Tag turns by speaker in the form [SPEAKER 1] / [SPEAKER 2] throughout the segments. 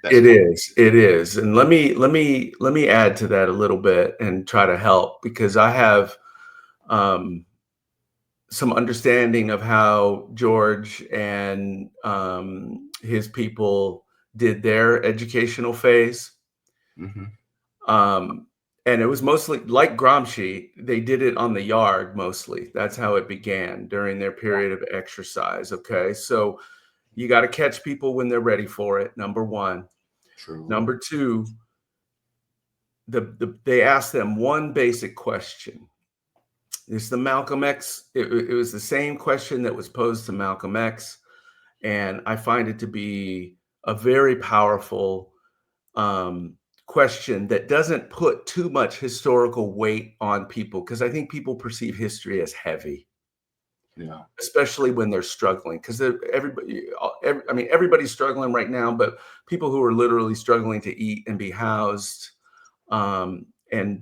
[SPEAKER 1] That's
[SPEAKER 2] It is, and let me add to that a little bit and try to help because I have um, some understanding of how George and his people did their educational phase.
[SPEAKER 1] hmm
[SPEAKER 2] Um, and it was mostly like Gramsci, they did it on the yard mostly. That's how it began during their period of exercise. Okay. So you got to catch people when they're ready for it. Number one.
[SPEAKER 1] true.
[SPEAKER 2] Number two, they asked them one basic question. It's the Malcolm X. It was the same question that was posed to Malcolm X. And I find it to be a very powerful um, question that doesn't put too much historical weight on people because I think people perceive history as heavy,
[SPEAKER 1] Yeah.
[SPEAKER 2] especially when they're struggling. Because I mean, everybody's struggling right now, but people who are literally struggling to eat and be housed and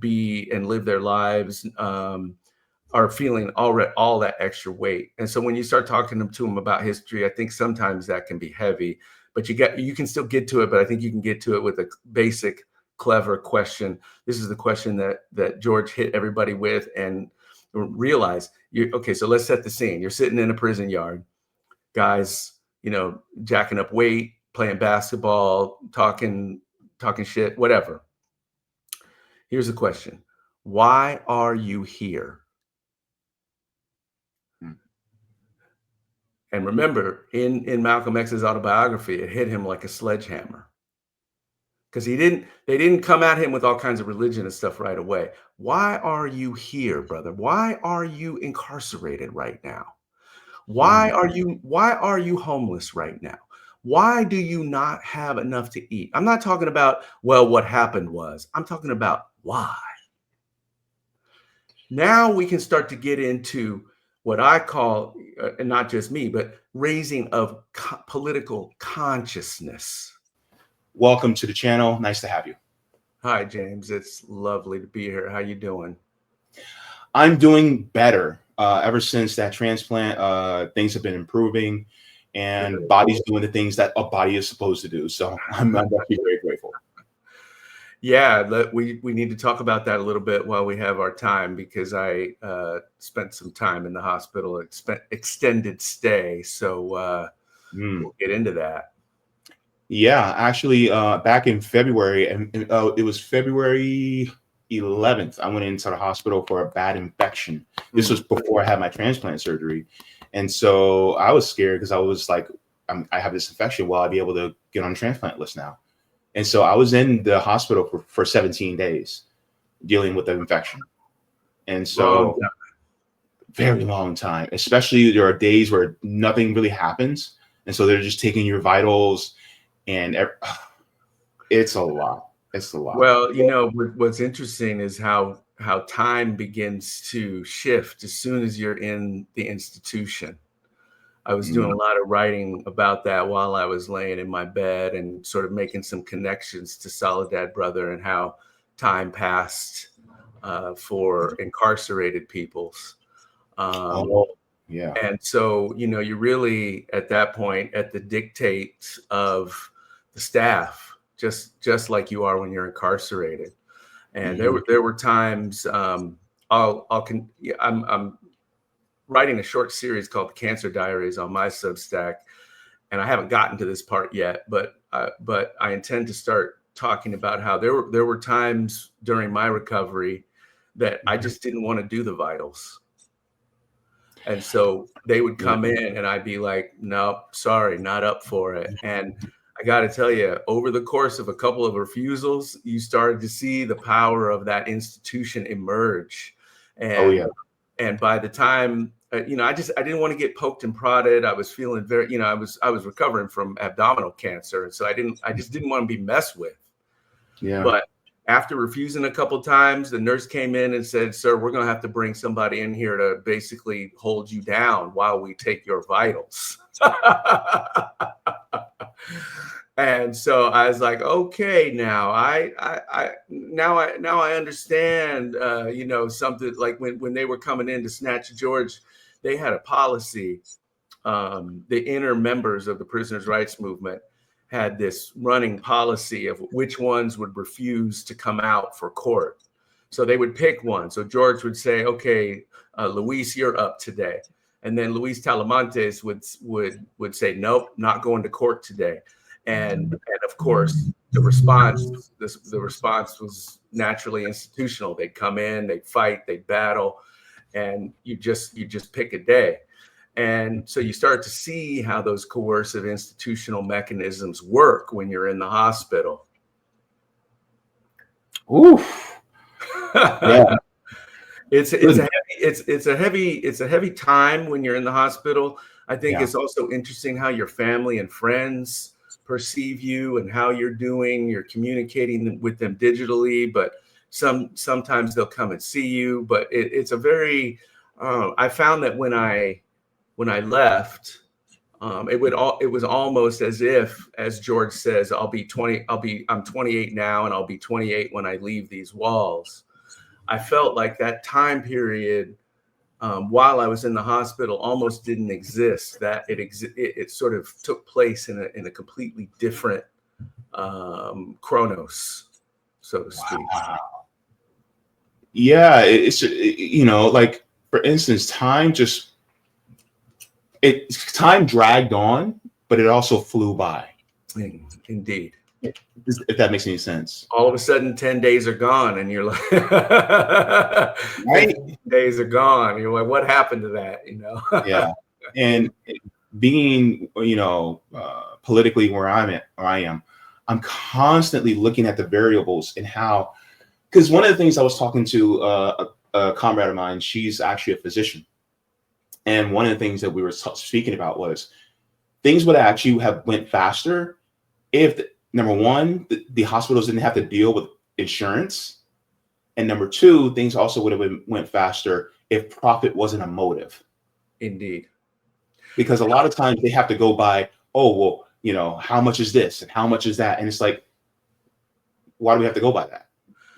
[SPEAKER 2] live their lives are feeling all that extra weight. And so when you start talking to them about history, I think sometimes that can be heavy, but you can still get to it. But I think you can get to it with a basic, clever question. This is the question that George hit everybody with, and realize you okay. So let's set the scene. You're sitting in a prison yard, guys. Jacking up weight, playing basketball, talking shit, whatever. Here's the question: why are you here?
[SPEAKER 1] Mm.
[SPEAKER 2] And remember, in Malcolm X's autobiography, it hit him like a sledgehammer because they didn't come at him with all kinds of religion and stuff right away. Why are you here, brother? Why are you incarcerated right now?
[SPEAKER 1] Mm.
[SPEAKER 2] Why are you homeless right now? Why do you not have enough to eat? I'm not talking about, well, what happened was. I'm talking about why. Now we can start to get into what I call, and not just me, but raising of political consciousness.
[SPEAKER 1] Welcome to the channel. Nice to have you.
[SPEAKER 2] Hi, James. It's lovely to be here. How you doing?
[SPEAKER 1] I'm doing better. Ever since that transplant, things have been improving, and
[SPEAKER 2] Good.
[SPEAKER 1] body's doing the things that a body is supposed to do. So I'm actually very grateful.
[SPEAKER 2] Yeah, we need to talk about that a little bit while we have our time because I spent some time in the hospital, extended stay. So
[SPEAKER 1] Mm.
[SPEAKER 2] we'll get into that.
[SPEAKER 1] Yeah, actually, back in February, and it was February 11th, I went into the hospital for a bad infection. This
[SPEAKER 2] Mm.
[SPEAKER 1] was before I had my transplant surgery. And so I was scared because I was like, I have this infection. Will I be able to get on the transplant list now? And so I was in the hospital for 17 days dealing with the infection. And
[SPEAKER 2] Long
[SPEAKER 1] so, very long time, especially there are days where nothing really happens. And so they're just taking your vitals and it's a lot. It's a lot.
[SPEAKER 2] Well, what's interesting is how time begins to shift as soon as you're in the institution. I was doing
[SPEAKER 1] Mm,
[SPEAKER 2] a lot of writing about that while I was laying in my bed and sort of making some connections to Soledad Brother and how time passed for incarcerated peoples. Um,
[SPEAKER 1] oh, yeah.
[SPEAKER 2] and so, you're really at that point at the dictate of the staff, just like you are when you're incarcerated. And there
[SPEAKER 1] Mhm.
[SPEAKER 2] were there were times yeah, I'm writing a short series called The Cancer Diaries on my Substack, and I haven't gotten to this part yet, but I intend to start talking about how there were times during my recovery that I just didn't want to do the vitals. And so they would
[SPEAKER 1] Yeah.
[SPEAKER 2] come in and I'd be like, nope, sorry, not up for it. And I got to tell you, over the course of a couple of refusals, you started to see the power of that institution emerge.
[SPEAKER 1] Oh, yeah.
[SPEAKER 2] And by the time, I didn't want to get poked and prodded. I was feeling very, I was recovering from abdominal cancer. And so I just didn't want to be messed with.
[SPEAKER 1] Yeah.
[SPEAKER 2] But after refusing a couple times, the nurse came in and said, "Sir, we're going to have to bring somebody in here to basically hold you down while we take your vitals." And so I was like, "Okay, now now I understand." Something like when they were coming in to snatch George, they had a policy. The inner members of the prisoners' rights movement had this running policy of which ones would refuse to come out for court. So they would pick one. So George would say, okay, Luis, you're up today. And then Luis Talamantes would say, nope, not going to court today. And of course, the response was naturally institutional. They'd come in, they'd fight, they'd battle, and you just pick a day. And so you start to see how those coercive institutional mechanisms work when you're in the hospital.
[SPEAKER 1] Oof. Yeah.
[SPEAKER 2] It's a heavy time when you're in the hospital. I think it's also interesting how your family and friends perceive you and how you're doing. You're communicating with them digitally, but sometimes they'll come and see you. But it's a very I found that when I left, it was almost as if, as George says, I'm 28 now, and I'll be 28 when I leave these walls. I felt like that time period, while I was in the hospital, almost didn't exist. That it sort of took place in a completely different chronos, so to speak.
[SPEAKER 1] Wow. Yeah, it's like, for instance, time dragged on, but it also flew by.
[SPEAKER 2] Indeed.
[SPEAKER 1] If that makes any sense.
[SPEAKER 2] All of a sudden, 10 days are gone, and you're like,
[SPEAKER 1] right?
[SPEAKER 2] 10 days are gone. You're like, what happened to that?
[SPEAKER 1] Yeah. And being, politically where I am, I'm constantly looking at the variables and how, because one of the things I was talking to a comrade of mine, she's actually a physician. And one of the things that we were speaking about was things would actually have went faster if, number one, the hospitals didn't have to deal with insurance. And number two, things also would have went faster if profit wasn't a motive.
[SPEAKER 2] Indeed.
[SPEAKER 1] Because a lot of times they have to go by, oh, well, how much is this and how much is that? And it's like, why do we have to go by that?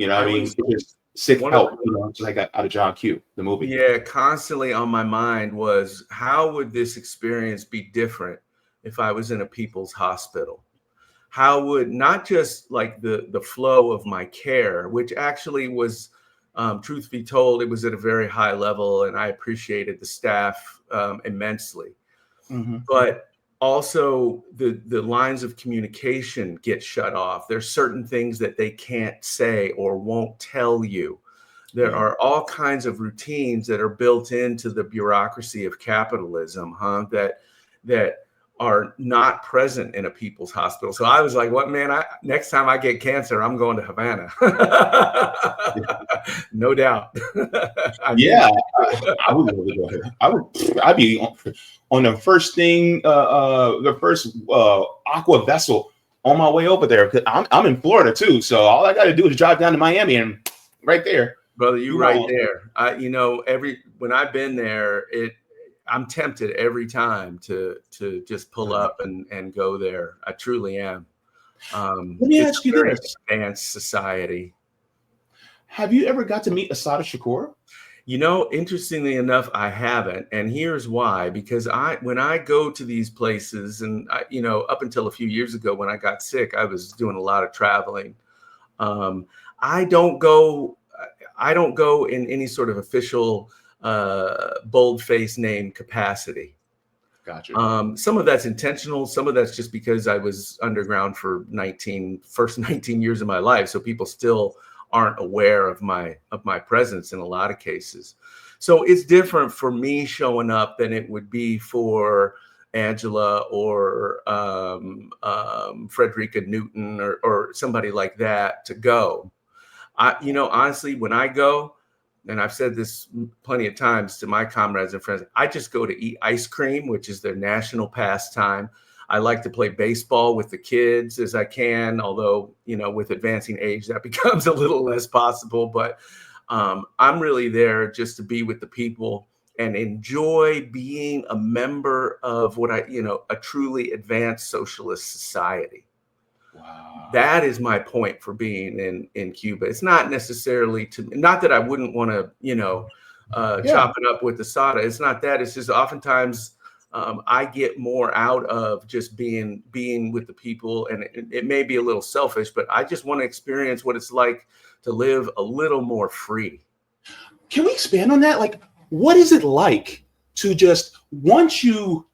[SPEAKER 1] I mean, it's sick help, just like out of John Q, the movie.
[SPEAKER 2] Yeah, constantly on my mind was, how would this experience be different if I was in a people's hospital? How would, not just like the flow of my care, which actually was, truth be told, it was at a very high level, and I appreciated the staff immensely.
[SPEAKER 1] Mm-hmm.
[SPEAKER 2] But also the lines of communication get shut off. There's certain things that they can't say or won't tell you. There are all kinds of routines that are built into the bureaucracy of capitalism, that are not present in a people's hospital. So I was like, what, man, next time I get cancer, I'm going to Havana. No doubt.
[SPEAKER 1] I would love to go ahead. I'd be on the first thing, the first aqua vessel on my way over there. Cause I'm in Florida too. So all I got to do is drive down to Miami and right there.
[SPEAKER 2] Brother, you right there. When I've been there, I'm tempted every time to just pull up and go there. I truly am.
[SPEAKER 1] Let me ask you this:
[SPEAKER 2] advanced society.
[SPEAKER 1] Have you ever got to meet Assata Shakur?
[SPEAKER 2] Interestingly enough, I haven't, and here's why. Because when I go to these places, and up until a few years ago when I got sick, I was doing a lot of traveling. I don't go in any sort of official bold-faced name capacity.
[SPEAKER 1] Gotcha.
[SPEAKER 2] Some of that's intentional. Some of that's just because I was underground for first 19 years of my life. So people still aren't aware of my presence in a lot of cases. So it's different for me showing up than it would be for Angela or Frederica Newton or somebody like that to go. Honestly, when I go, and I've said this plenty of times to my comrades and friends, I just go to eat ice cream, which is their national pastime. I like to play baseball with the kids as I can, although, with advancing age, that becomes a little less possible. But I'm really there just to be with the people and enjoy being a member of a truly advanced socialist society.
[SPEAKER 1] Wow.
[SPEAKER 2] That is my point for being in Cuba. It's not necessarily not that I wouldn't want to, chop it up with Assata. It's not that. It's just oftentimes I get more out of just being with the people, and it may be a little selfish, but I just want to experience what it's like to live a little more free.
[SPEAKER 1] Can we expand on that? Like, what is it like to just, once you,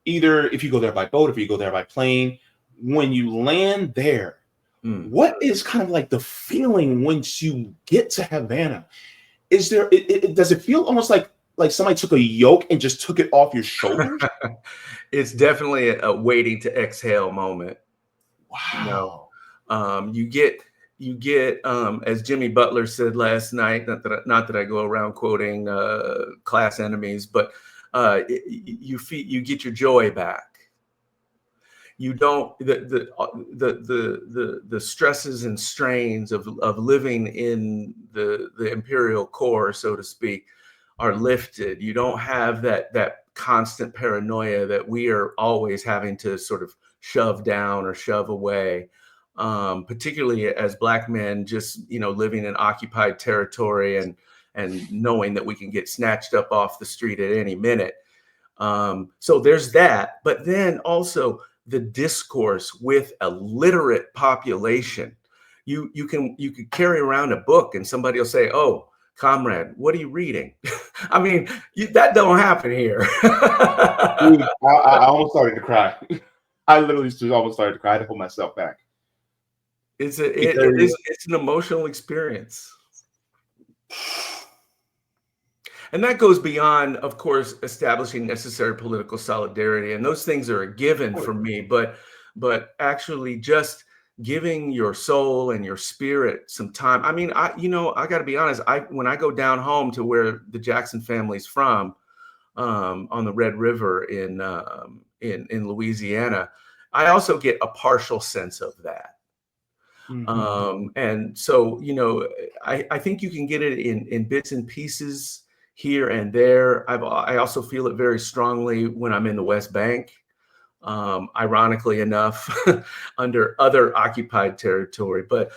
[SPEAKER 1] either if you go there by boat, if you go there by plane, when you land there, what is kind of like the feeling once you get to Havana? Is there, does it feel almost like somebody took a yoke and just took it off your shoulders?
[SPEAKER 2] It's definitely a waiting to exhale moment.
[SPEAKER 1] Wow.
[SPEAKER 2] You get as Jimmy Butler said last night, not that I go around quoting class enemies, but you get your joy back. You don't, the stresses and strains of living in the imperial core, so to speak, are lifted. You don't have that constant paranoia that we are always having to sort of shove down or shove away. Particularly as Black men, just living in occupied territory and knowing that we can get snatched up off the street at any minute. So there's that, but then also the discourse with a literate population. You could carry around a book and somebody will say, "Oh, comrade, what are you reading?" I mean, that don't happen here.
[SPEAKER 1] Dude, I almost started to cry. I literally almost started to cry. I had to hold myself back.
[SPEAKER 2] It's an emotional experience. And that goes beyond, of course, establishing necessary political solidarity. And those things are a given for me, but actually just giving your soul and your spirit some time. I mean, I got to be honest, when I go down home to where the Jackson family's from, on the Red River in Louisiana, I also get a partial sense of that. And so, I think you can get it in bits and pieces here and there. I also feel it very strongly when I'm in the West Bank, ironically enough, under other occupied territory. But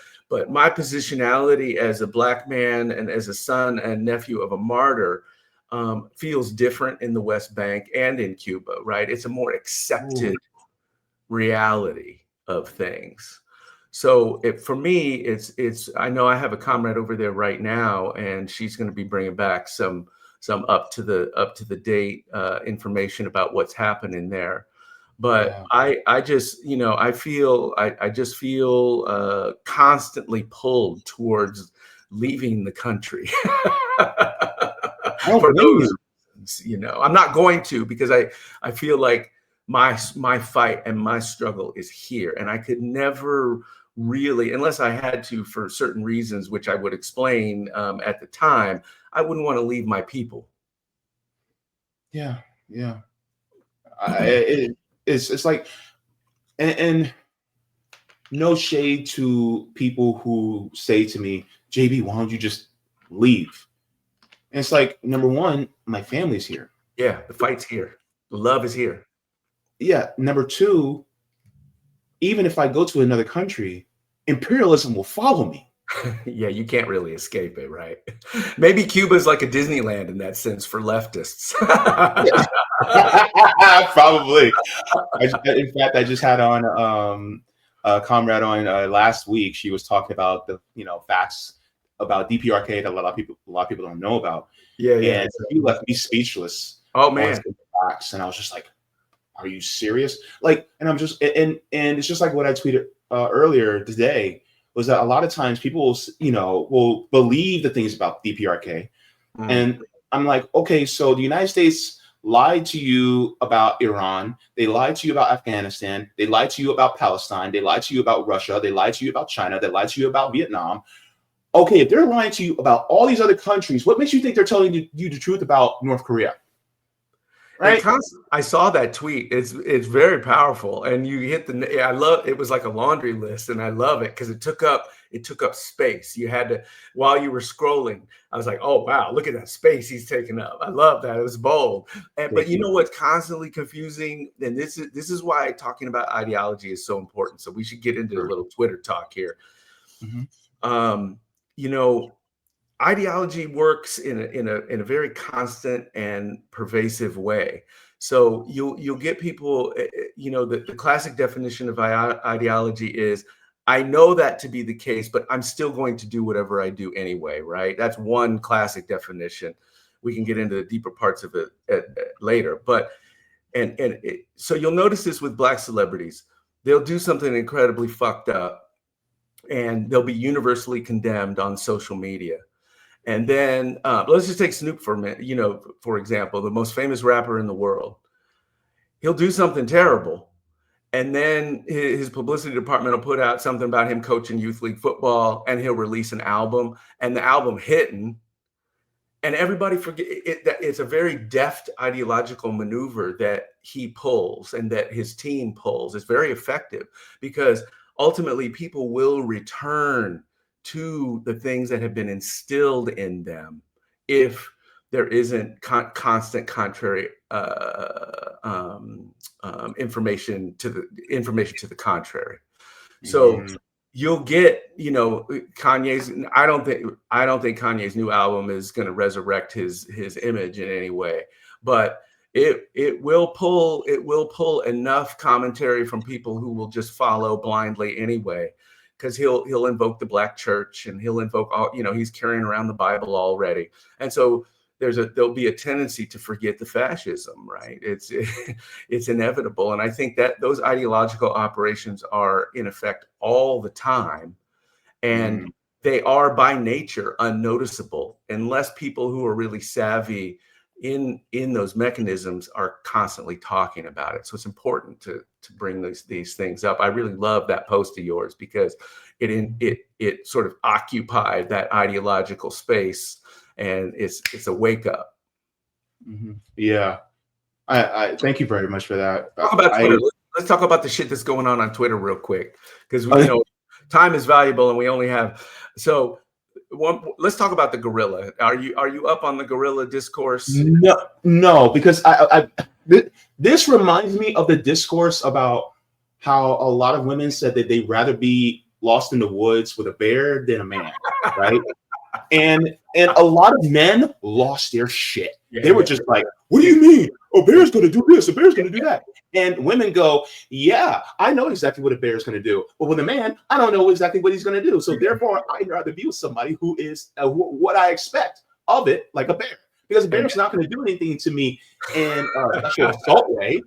[SPEAKER 2] my positionality as a Black man and as a son and nephew of a martyr feels different in the West Bank and in Cuba, right? It's a more accepted reality of things. So for me, it's I know I have a comrade over there right now, and she's going to be bringing back some up to the date information about what's happening there. But yeah. I just I just feel constantly pulled towards leaving the country. For those reasons, I'm not going to, because I feel like my fight and my struggle is here, and I could never really, unless I had to for certain reasons, which I would explain at the time, I wouldn't want to leave my people.
[SPEAKER 1] Yeah. It's like, and no shade to people who say to me, "JB, why don't you just leave?" And it's like, number one, my family's here.
[SPEAKER 2] Yeah, the fight's here. The love is here.
[SPEAKER 1] Yeah. Number two, even if I go to another country, imperialism will follow me.
[SPEAKER 2] Yeah, you can't really escape it, right? Maybe Cuba's like a Disneyland in that sense for leftists.
[SPEAKER 1] Probably. In fact, I just had on a comrade on last week. She was talking about the facts about DPRK that a lot of people don't know about.
[SPEAKER 2] Yeah.
[SPEAKER 1] And you left me speechless.
[SPEAKER 2] Oh man.
[SPEAKER 1] Facts, and I was just like, "Are you serious?" Like, and I'm just and it's just like what I tweeted earlier today, was that a lot of times people will believe the things about DPRK, and I'm like, okay, so the United States lied to you about Iran, they lied to you about Afghanistan, they lied to you about Palestine, they lied to you about Russia, they lied to you about China, they lied to you about Vietnam. Okay, if they're lying to you about all these other countries, what makes you think they're telling you the truth about North Korea? Right?
[SPEAKER 2] I saw that tweet. It's very powerful, and you hit I love it. Was like a laundry list, and I love it because it took up space. You had to, while you were scrolling, I was like, "Oh wow, look at that space he's taking up." I love that. It was bold. But you know what's constantly confusing, and this is why talking about ideology is so important. So we should get into a little Twitter talk here. Ideology works in a very constant and pervasive way. So you'll get people, the classic definition of ideology is, I know that to be the case, but I'm still going to do whatever I do anyway, right? That's one classic definition. We can get into the deeper parts of it later. But so you'll notice this with Black celebrities. They'll do something incredibly fucked up, and they'll be universally condemned on social media. And then let's just take Snoop for a minute, for example, the most famous rapper in the world. He'll do something terrible, and then his publicity department will put out something about him coaching youth league football, and he'll release an album, and the album hitting, and everybody forget it. That it's a very deft ideological maneuver that he pulls and that his team pulls. It's very effective, because ultimately people will return to the things that have been instilled in them if there isn't constant contrary information to the contrary. So you'll get, Kanye's. I don't think Kanye's new album is going to resurrect his image in any way, but it will pull enough commentary from people who will just follow blindly anyway, because he'll invoke the Black church, and he'll invoke all, he's carrying around the Bible already, and so there'll be a tendency to forget the fascism, right? It's inevitable. And I think that those ideological operations are in effect all the time. And they are by nature unnoticeable unless people who are really savvy in those mechanisms are constantly talking about it. So it's important to bring these things up. I really love that post of yours, because it sort of occupied that ideological space. And it's a wake up.
[SPEAKER 1] Yeah, I thank you very much for that.
[SPEAKER 2] Talk about Twitter. Let's talk about the shit that's going on Twitter real quick, because time is valuable, and we only have let's talk about the gorilla. Are you up on the gorilla discourse?
[SPEAKER 1] No, because this reminds me of the discourse about how a lot of women said that they'd rather be lost in the woods with a bear than a man, right? And a lot of men lost their shit. They were just like, what do you mean? A bear's going to do this, a bear's going to do that. And women go, yeah, I know exactly what a bear's going to do. But with a man, I don't know exactly what he's going to do. So therefore, I'd rather be with somebody who is what I expect of it, like a bear. Because a bear's not going to do anything to me in a sexual assault way.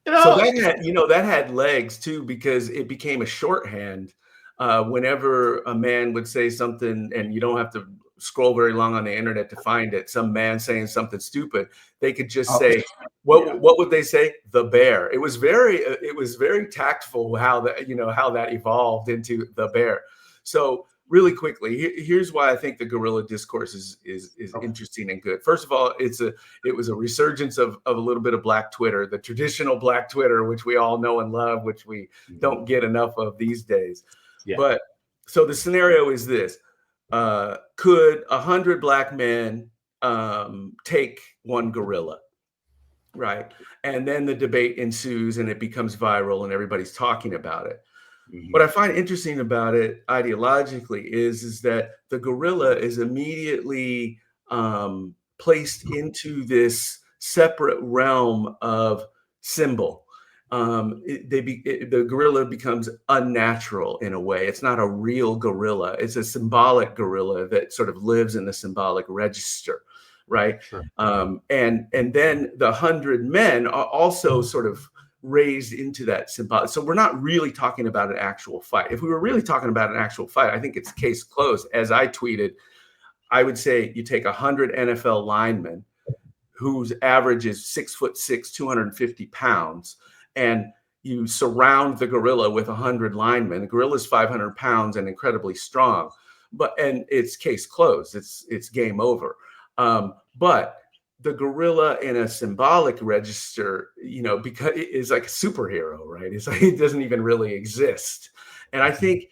[SPEAKER 2] So that had legs too, because it became a shorthand. Whenever a man would say something, and you don't have to scroll very long on the internet to find it, some man saying something stupid, they could just say, what would they say? The bear. It was very tactful how that evolved into the bear. So really quickly, here's why I think the guerrilla discourse is interesting and good. First of all, it was a resurgence of a little bit of Black Twitter, the traditional Black Twitter, which we all know and love, which we don't get enough of these days. Yeah. But so the scenario is this: could 100 Black men take one gorilla, right? And then the debate ensues, and it becomes viral, and everybody's talking about it. What I find interesting about it ideologically is that the gorilla is immediately placed into this separate realm of symbol. The gorilla becomes unnatural in a way. It's not a real gorilla. It's a symbolic gorilla that sort of lives in the symbolic register, right? Sure. And then the 100 men are also sort of raised into that symbolic. So we're not really talking about an actual fight. If we were really talking about an actual fight, I think it's case closed. As I tweeted, I would say you take 100 NFL linemen whose average is 6'6", 250 pounds, and you surround the gorilla with 100 linemen. The gorilla is 500 pounds and incredibly strong, and it's case closed. It's game over. But the gorilla in a symbolic register, because it is like a superhero, right? It's like it doesn't even really exist. And I think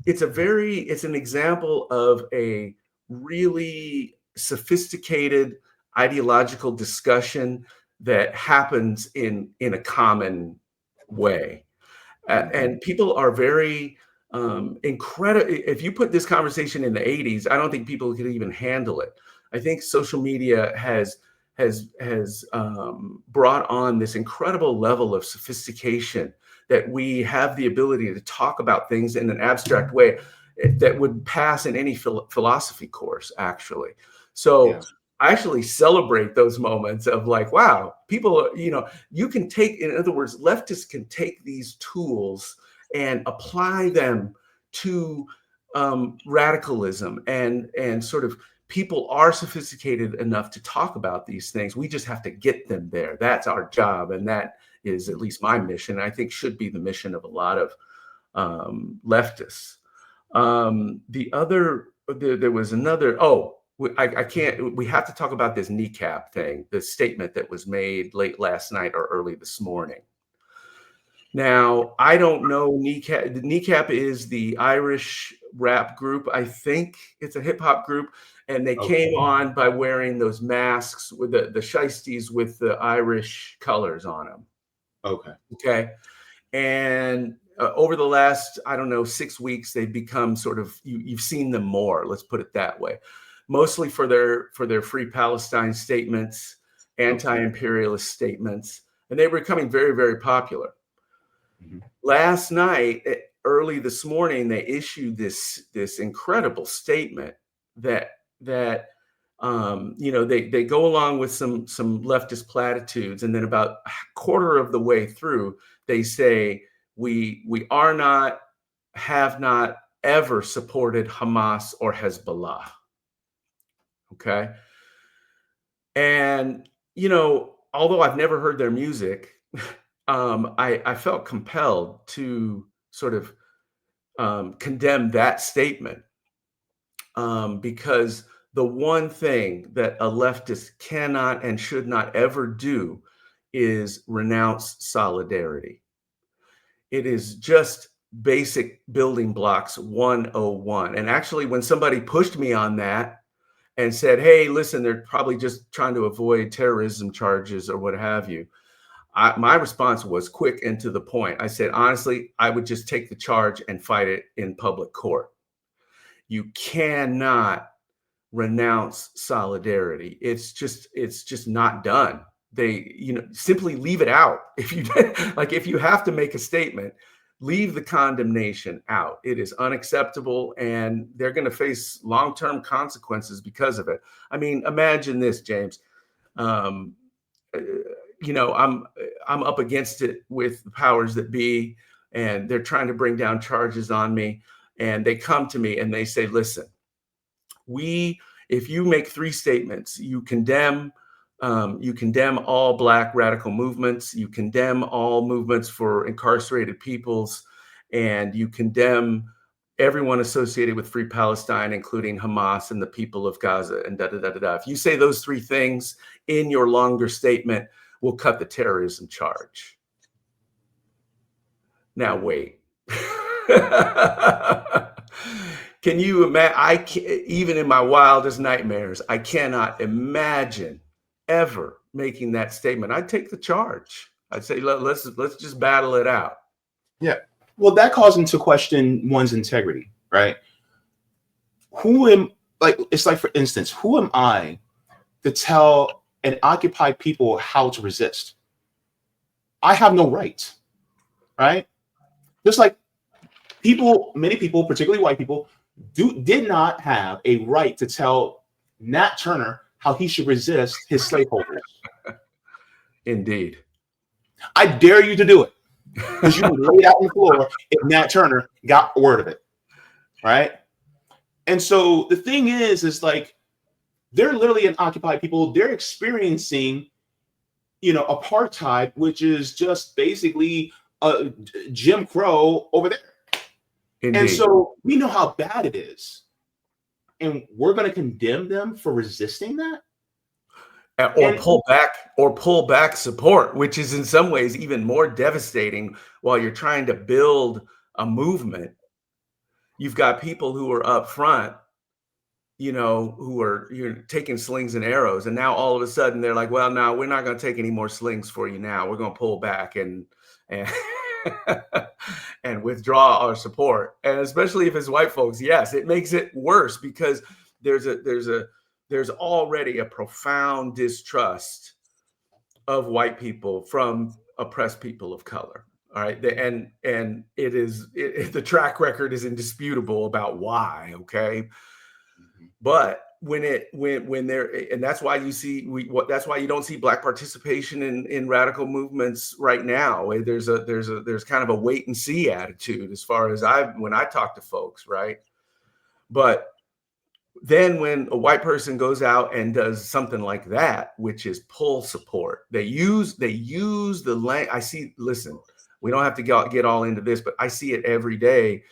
[SPEAKER 2] it's an example of a really sophisticated ideological discussion that happens in a common way. And people are very incredible. If you put this conversation in the 80s, I don't think people could even handle it. I think social media has has brought on this incredible level of sophistication that we have the ability to talk about things in an abstract way that would pass in any philosophy course, actually. So
[SPEAKER 1] Yeah.
[SPEAKER 2] I actually celebrate those moments of like, wow, people, you can take, in other words, leftists can take these tools and apply them to radicalism, and sort of people are sophisticated enough to talk about these things. We just have to get them there. That's our job. And that is at least my mission. I think should be the mission of a lot of leftists. There was another, I can't, we have to talk about this kneecap thing, the statement that was made late last night or early this morning. Now, I don't know Kneecap. The Kneecap is the Irish rap group. I think it's a hip hop group. And they came on by wearing those masks with the shiesties with the Irish colors on them.
[SPEAKER 1] Okay.
[SPEAKER 2] Okay. And over the last, I don't know, 6 weeks, they've become sort of, you've seen them more, let's put it that way, mostly for their Free Palestine statements, anti-imperialist statements, and they were becoming very, very popular. Mm-hmm. Last night, early this morning, they issued this incredible statement that they go along with some leftist platitudes, and then about a quarter of the way through, they say we are not, have not ever supported Hamas or Hezbollah. Okay, and although I've never heard their music, I felt compelled to sort of condemn that statement, because the one thing that a leftist cannot and should not ever do is renounce solidarity. It is just basic building blocks 101. And actually, when somebody pushed me on that and said, hey, listen, they're probably just trying to avoid terrorism charges or what have you, my response was quick and to the point. I said, honestly, I would just take the charge and fight it in public court. You cannot renounce solidarity. It's just not done. They, simply leave it out. If you have to make a statement, leave the condemnation out. It is unacceptable, and they're going to face long-term consequences because of it. I mean, imagine this, James. I'm up against it with the powers that be, and they're trying to bring down charges on me. And they come to me and they say, listen, if you make 3 statements, you condemn all Black radical movements, you condemn all movements for incarcerated peoples, and you condemn everyone associated with Free Palestine, including Hamas and the people of Gaza, and da-da-da-da-da. If you say those 3 things in your longer statement, we'll cut the terrorism charge. Now, wait. Can you imagine? Even in my wildest nightmares, I cannot imagine ever making that statement. I'd take the charge. I'd say, let's just battle it out.
[SPEAKER 1] Yeah. Well, that calls into question one's integrity, right? It's like, for instance, who am I to tell an occupied people how to resist? I have no right, right? Just like many people, particularly white people, did not have a right to tell Nat Turner how he should resist his slaveholders.
[SPEAKER 2] Indeed.
[SPEAKER 1] I dare you to do it, because you would lay out on the floor if Nat Turner got word of it, right? And so the thing is like, they're literally an occupied people. They're experiencing, apartheid, which is just basically Jim Crow over there. Indeed. And so we know how bad it is, and we're going to condemn them for resisting that,
[SPEAKER 2] or pull back support, which is in some ways even more devastating. While you're trying to build a movement, you've got people who are up front, who are taking slings and arrows, and now all of a sudden they're like, well, no, we're not going to take any more slings for you now. We're going to pull back and and withdraw our support. And especially if it's white folks, yes, it makes it worse, because there's a there's already a profound distrust of white people from oppressed people of color. All right. And the track record is indisputable about why. Okay. But when there, and that's why you see that's why you don't see Black participation in radical movements right now. There's kind of a wait and see attitude as far as when I talk to folks, right? But then when a white person goes out and does something like that, which is pull support, they use the language. I see, listen, we don't have to get all into this, but I see it every day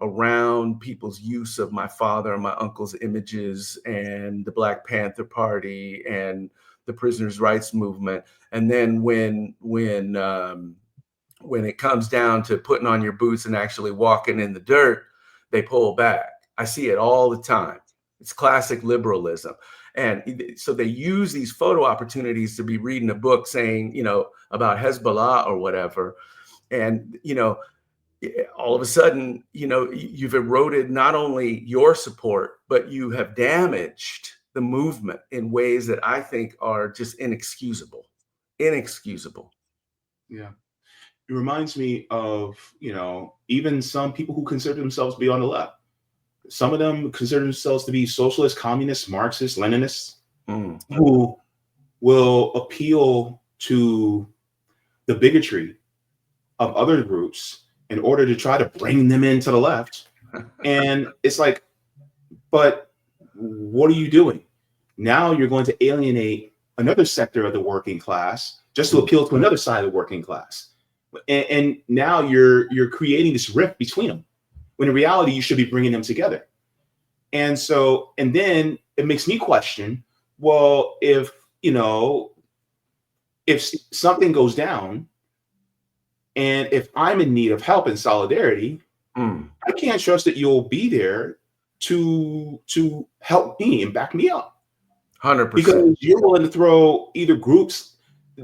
[SPEAKER 2] around people's use of my father and my uncle's images and the Black Panther Party and the prisoners' rights movement. And then when it comes down to putting on your boots and actually walking in the dirt, they pull back. I see it all the time. It's classic liberalism. And so they use these photo opportunities to be reading a book saying, about Hezbollah or whatever. And, all of a sudden, you've eroded not only your support, but you have damaged the movement in ways that I think are just inexcusable. Inexcusable.
[SPEAKER 1] Yeah. It reminds me of, even some people who consider themselves to be on the left. Some of them consider themselves to be socialist, communist, Marxist, Leninists, who will appeal to the bigotry of other groups in order to try to bring them into the left. And it's like, but what are you doing? Now you're going to alienate another sector of the working class just to appeal to another side of the working class. And now you're creating this rift between them, when in reality, you should be bringing them together. And then it makes me question, well, if something goes down, and if I'm in need of help and solidarity, I can't trust that you'll be there to help me and back me up.
[SPEAKER 2] 100%.
[SPEAKER 1] Because you're willing to throw either groups,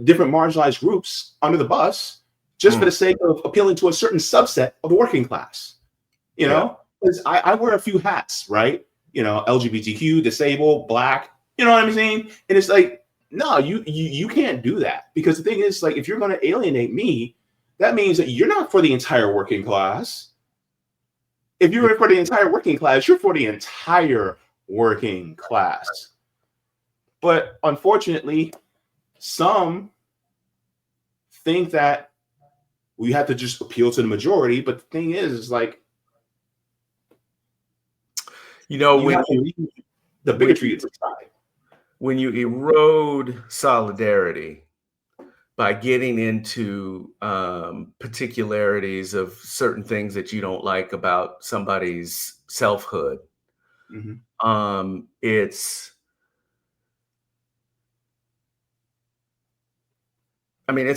[SPEAKER 1] different marginalized groups, under the bus just for the sake of appealing to a certain subset of the working class. Because I wear a few hats, right? LGBTQ, disabled, Black, you know what I'm saying? And it's like, no, you can't do that. Because the thing is, like, if you're going to alienate me, that means that you're not for the entire working class. If you're for the entire working class, you're for the entire working class. But unfortunately, some think that we have to just appeal to the majority. But the thing is like, the bigotry is aside.
[SPEAKER 2] When you erode solidarity by getting into particularities of certain things that you don't like about somebody's selfhood, it's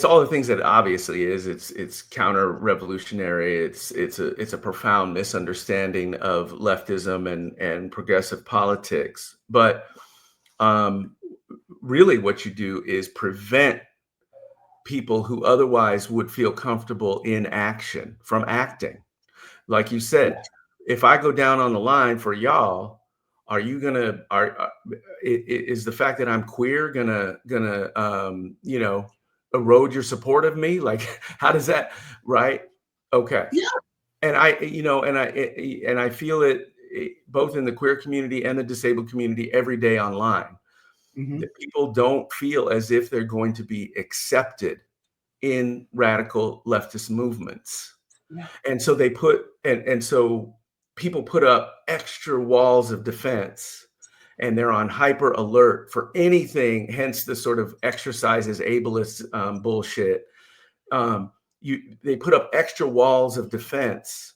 [SPEAKER 2] all the things that it obviously is. It's counter-revolutionary. It's a profound misunderstanding of leftism and progressive politics. But really, what you do is prevent people who otherwise would feel comfortable in action from acting. Like you said, if I go down on the line for y'all, is the fact that I'm queer gonna erode your support of me? Like, how does that, right? Okay.
[SPEAKER 1] Yeah.
[SPEAKER 2] And I feel it both in the queer community and the disabled community every day online. That people don't feel as if they're going to be accepted in radical leftist movements.
[SPEAKER 1] Yeah.
[SPEAKER 2] And so they so people put up extra walls of defense, and they're on hyper alert for anything, hence the sort of exercises ableist bullshit. They put up extra walls of defense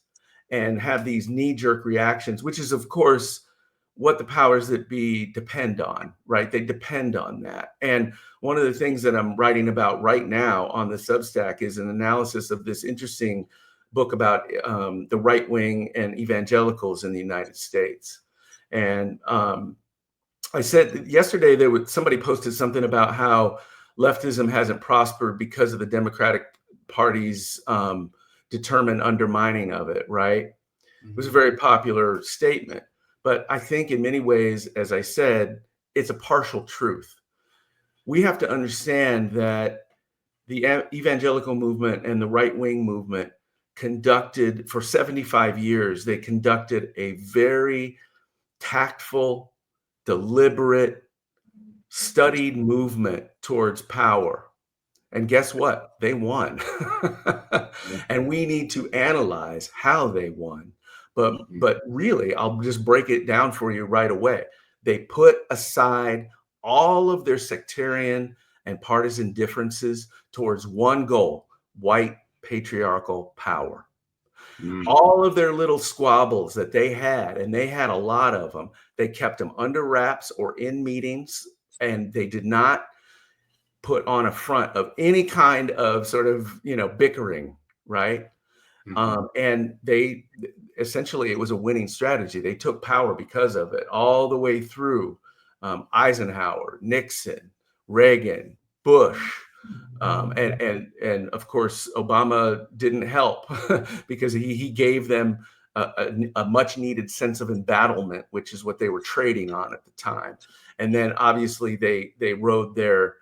[SPEAKER 2] and have these knee-jerk reactions, which is, of course, what the powers that be depend on, right? They depend on that. And one of the things that I'm writing about right now on the Substack is an analysis of this interesting book about the right wing and evangelicals in the United States. And I said yesterday somebody posted something about how leftism hasn't prospered because of the Democratic Party's determined undermining of it, right? It was a very popular statement. But I think in many ways, as I said, it's a partial truth. We have to understand that the evangelical movement and the right-wing movement conducted for 75 years, they conducted a very tactful, deliberate, studied movement towards power. And guess what? They won. And we need to analyze how they won. But really, I'll just break it down for you right away. They put aside all of their sectarian and partisan differences towards one goal: white patriarchal power. All of their little squabbles that they had, and they had a lot of them, they kept them under wraps or in meetings, and they did not put on a front of any kind of sort of, bickering, right? And they essentially, it was a winning strategy. They took power because of it all the way through Eisenhower, Nixon, Reagan, Bush, and of course Obama didn't help because he gave them a much needed sense of embattlement, which is what they were trading on at the time. And then obviously they rode their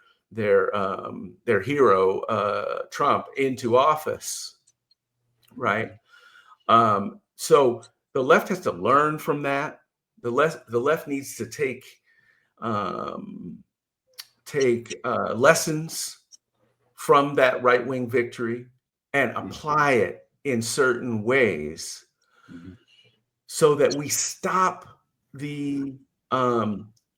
[SPEAKER 2] hero Trump into office, right? So the left has to learn from that. The left needs to take lessons from that right-wing victory and apply it in certain ways so that we stop the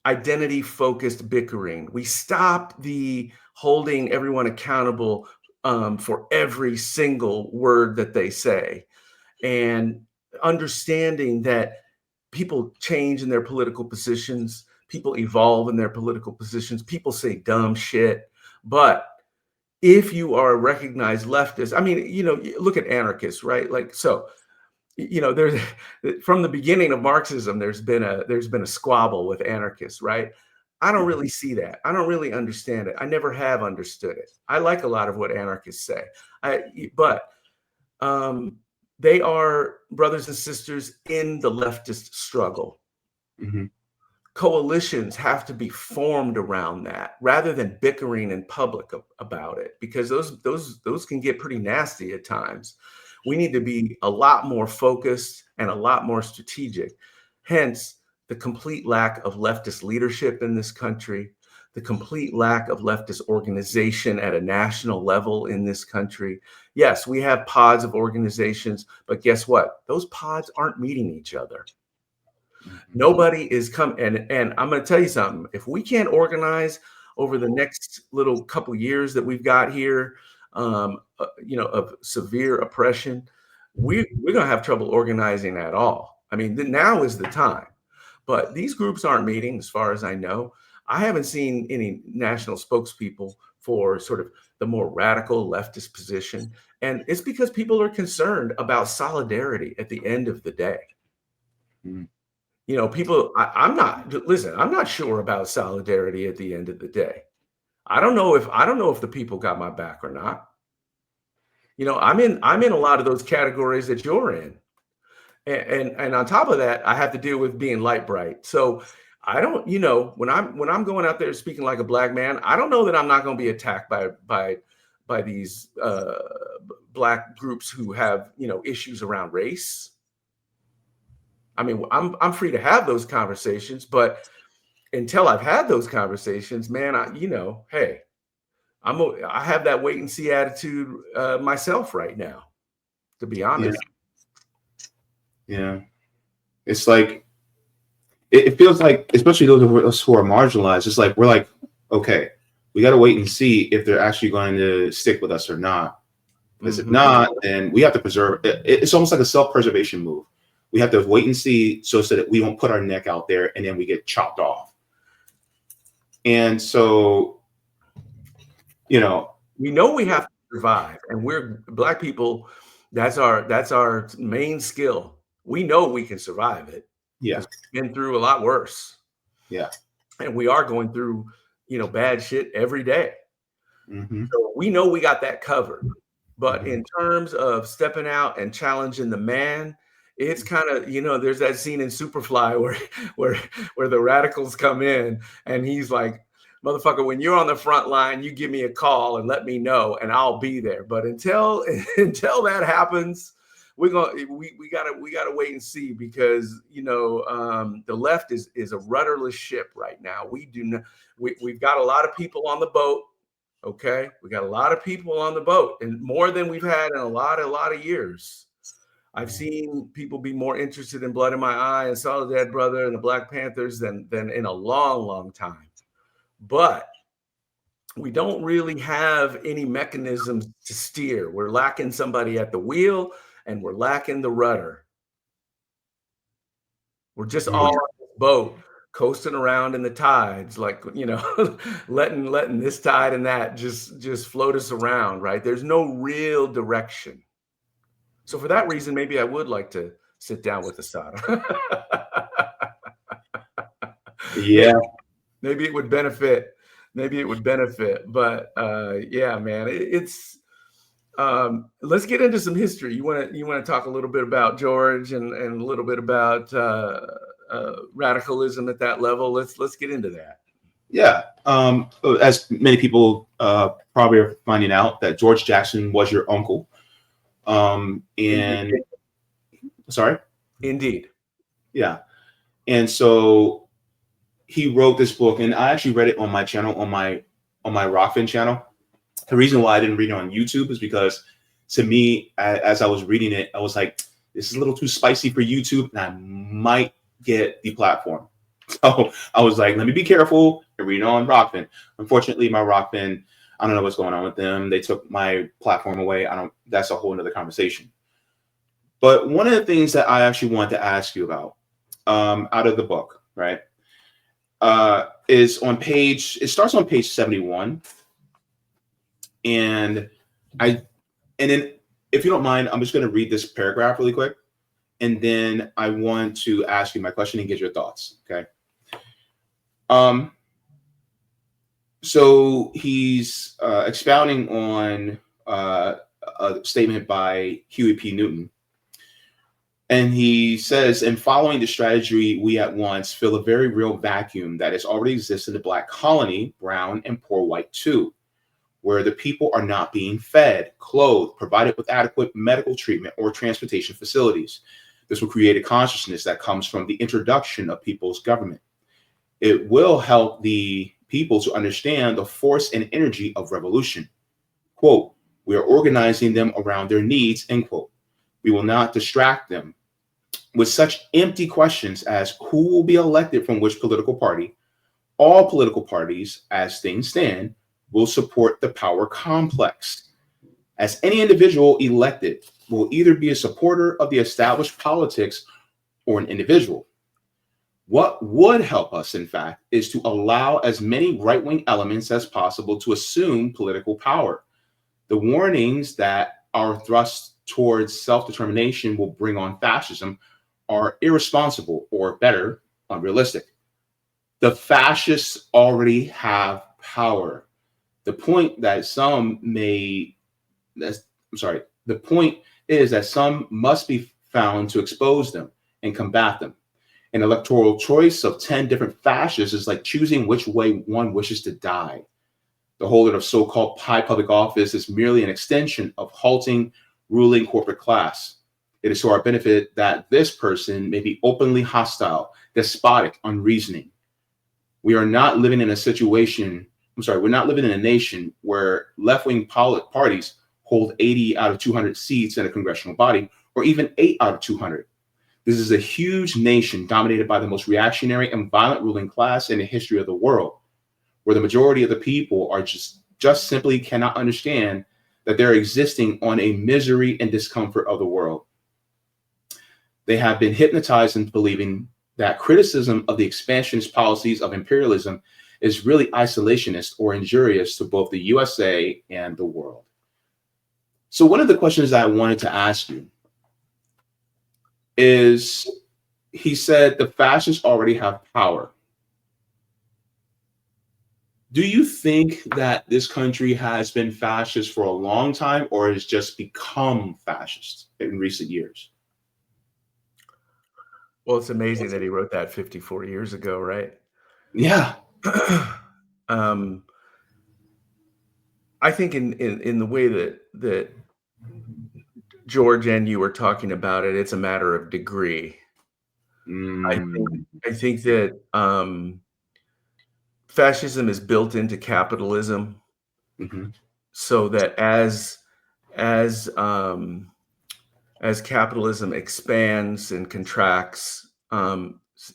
[SPEAKER 2] identity-focused bickering. We stop the holding everyone accountable for every single word that they say, and understanding that people change in their political positions, people evolve in their political positions, people say dumb shit. But if you are a recognized leftist, I mean, look at anarchists, right? Like, so, there's from the beginning of Marxism, there's been a squabble with anarchists, right? I don't really see that. I don't really understand it. I never have understood it. I like a lot of what anarchists say, but they are brothers and sisters in the leftist struggle. Coalitions have to be formed around that rather than bickering in public about it, because those can get pretty nasty at times. We need to be a lot more focused and a lot more strategic. Hence, the complete lack of leftist leadership in this country, the complete lack of leftist organization at a national level in this country. Yes, we have pods of organizations, but guess what? Those pods aren't meeting each other. Nobody is coming. And I'm going to tell you something. If we can't organize over the next little couple years that we've got here, of severe oppression, we're going to have trouble organizing at all. I mean, now is the time. But these groups aren't meeting, as far as I know. I haven't seen any national spokespeople for sort of the more radical leftist position. And it's because people are concerned about solidarity at the end of the day. People, I'm not sure about solidarity at the end of the day. I don't know if the people got my back or not. I'm in a lot of those categories that you're in. And on top of that, I have to deal with being light bright. So I don't, when I'm going out there speaking like a black man, I don't know that I'm not going to be attacked by these black groups who have, issues around race. I mean, I'm free to have those conversations, but until I've had those conversations, man, hey, I have that wait and see attitude myself right now, to be honest.
[SPEAKER 1] Yeah. It's like, it feels like, especially those of us who are marginalized, it's like, we're like, okay, we got to wait and see if they're actually going to stick with us or not. Because if not, then we have to preserve it. It's almost like a self-preservation move. We have to wait and see so that we won't put our neck out there and then we get chopped off. And so, we know we have to survive, and we're black people. That's our main skill. We know we can survive it. Yeah.
[SPEAKER 2] We've been through a lot worse.
[SPEAKER 1] Yeah.
[SPEAKER 2] And we are going through, bad shit every day. So we know we got that covered. But in terms of stepping out and challenging the man, it's kind of, there's that scene in Superfly where the radicals come in and he's like, motherfucker, when you're on the front line, you give me a call and let me know and I'll be there. But until that happens, we gotta wait and see, because the left is a rudderless ship right now. We've got a lot of people on the boat. Okay, we got a lot of people on the boat, and more than we've had in a lot of years. I've seen people be more interested in Blood in My Eye and Soledad Brother and the Black Panthers than in a long time. But we don't really have any mechanisms to steer. We're lacking somebody at the wheel, and we're lacking the rudder. We're just all on this boat, coasting around in the tides, like, letting this tide and that just float us around, right? There's no real direction. So for that reason, maybe I would like to sit down with Assata.
[SPEAKER 1] Yeah.
[SPEAKER 2] Maybe it would benefit. But yeah, man, let's get into some history. You want to talk a little bit about George and a little bit about radicalism at that level. Let's get into that.
[SPEAKER 1] Yeah. As many people probably are finding out, that George Jackson was your uncle.
[SPEAKER 2] Indeed.
[SPEAKER 1] Sorry?
[SPEAKER 2] Indeed.
[SPEAKER 1] Yeah. And so he wrote this book, and I actually read it on my channel, on my Rockfin channel. The reason why I didn't read it on YouTube is because, to me, as I was reading it, I was like, this is a little too spicy for YouTube, and I might get deplatformed. So I was like, let me be careful and read it on Rockfin. Unfortunately, my Rockfin, I don't know what's going on with them. They took my platform away. That's a whole nother conversation. But one of the things that I actually wanted to ask you about, out of the book, right, is it starts on page 71. And then, if you don't mind, I'm just going to read this paragraph really quick. And then I want to ask you my question and get your thoughts. Okay. So he's expounding on a statement by Huey P. Newton. And he says, in following the strategy, we at once fill a very real vacuum that has already existed in the Black colony, brown and poor white too, where the people are not being fed, clothed, provided with adequate medical treatment or transportation facilities. This will create a consciousness that comes from the introduction of people's government. It will help the people to understand the force and energy of revolution. Quote, we are organizing them around their needs, end quote. We will not distract them with such empty questions as who will be elected from which political party. All political parties, as things stand, will support the power complex, as any individual elected will either be a supporter of the established politics or an individual. What would help us, in fact, is to allow as many right-wing elements as possible to assume political power. The warnings that our thrust towards self-determination will bring on fascism are irresponsible, or better, unrealistic. The fascists already have power. The point is that some must be found to expose them and combat them. An electoral choice of 10 different fascists is like choosing which way one wishes to die. The holder of so-called high public office is merely an extension of halting ruling corporate class. It is to our benefit that this person may be openly hostile, despotic, unreasoning. We're not living in a nation where left-wing parties hold 80 out of 200 seats in a congressional body, or even 8 out of 200. This is a huge nation dominated by the most reactionary and violent ruling class in the history of the world, where the majority of the people are just simply cannot understand that they're existing on a misery and discomfort of the world. They have been hypnotized into believing that criticism of the expansionist policies of imperialism is really isolationist or injurious to both the USA and the world. So one of the questions that I wanted to ask you is, he said the fascists already have power. Do you think that this country has been fascist for a long time, or has just become fascist in recent years?
[SPEAKER 2] Well, it's amazing that he wrote that 54 years ago, right?
[SPEAKER 1] Yeah.
[SPEAKER 2] um, I think in the way that George and you were talking about it, it's a matter of degree.
[SPEAKER 1] Mm.
[SPEAKER 2] I think that fascism is built into capitalism,
[SPEAKER 1] Mm-hmm.
[SPEAKER 2] so that as um, as capitalism expands and contracts,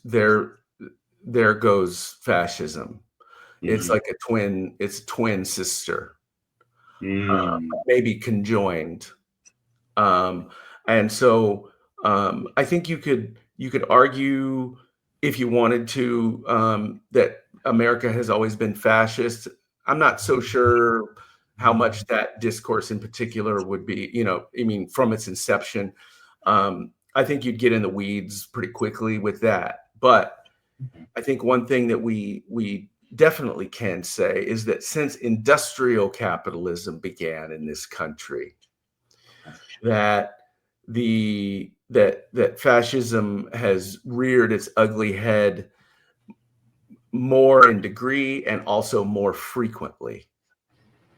[SPEAKER 2] there goes fascism. It's
[SPEAKER 1] Mm-hmm.
[SPEAKER 2] like it's a twin sister,
[SPEAKER 1] Mm.
[SPEAKER 2] maybe conjoined. Um, and so I think you could argue if you wanted to that America has always been fascist. I'm not so sure how much that discourse in particular would be, I mean, from its inception. I think you'd get in the weeds pretty quickly with that. But I think one thing that we definitely can say is that since industrial capitalism began in this country, that that fascism has reared its ugly head more in degree and also more frequently.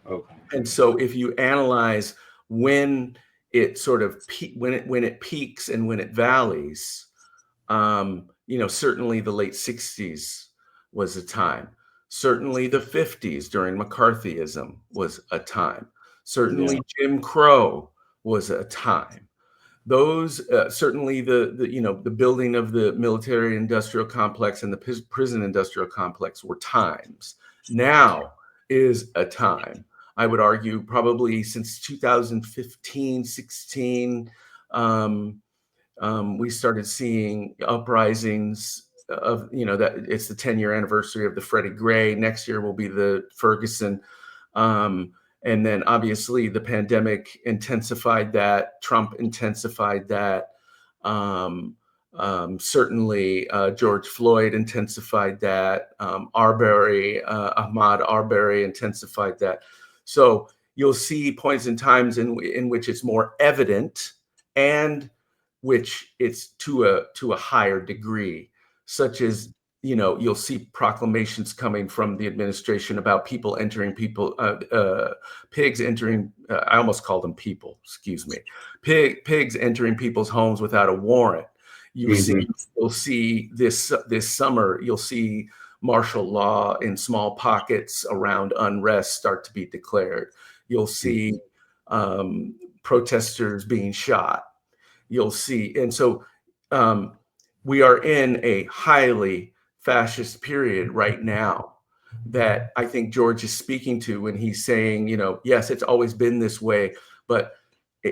[SPEAKER 1] Okay.
[SPEAKER 2] And so if you analyze when it sort of when it peaks and when it valleys, certainly the late 60s was a time. Certainly the 50s during McCarthyism was a time.
[SPEAKER 1] Yeah.
[SPEAKER 2] Certainly Jim Crow was a time. Those certainly the building of the military industrial complex and the prison industrial complex were times. Now is a time. I would argue probably since 2015, 16, we started seeing uprisings of, that it's the 10-year anniversary of the Freddie Gray. Next year will be the Ferguson. Um, and then obviously the pandemic intensified that. Trump intensified that. Certainly George Floyd intensified that. Ahmaud Arbery intensified that. So you'll see points in times in which it's more evident, and which it's to a higher degree, such as, you'll see proclamations coming from the administration about pigs entering. I almost called them people. Excuse me. Pigs entering people's homes without a warrant.
[SPEAKER 1] Mm-hmm.
[SPEAKER 2] You'll see this summer. You'll see martial law in small pockets around unrest start to be declared. You'll see protesters being shot. You'll see. And so we are in a highly fascist period right now that I think George is speaking to when he's saying, yes, it's always been this way, but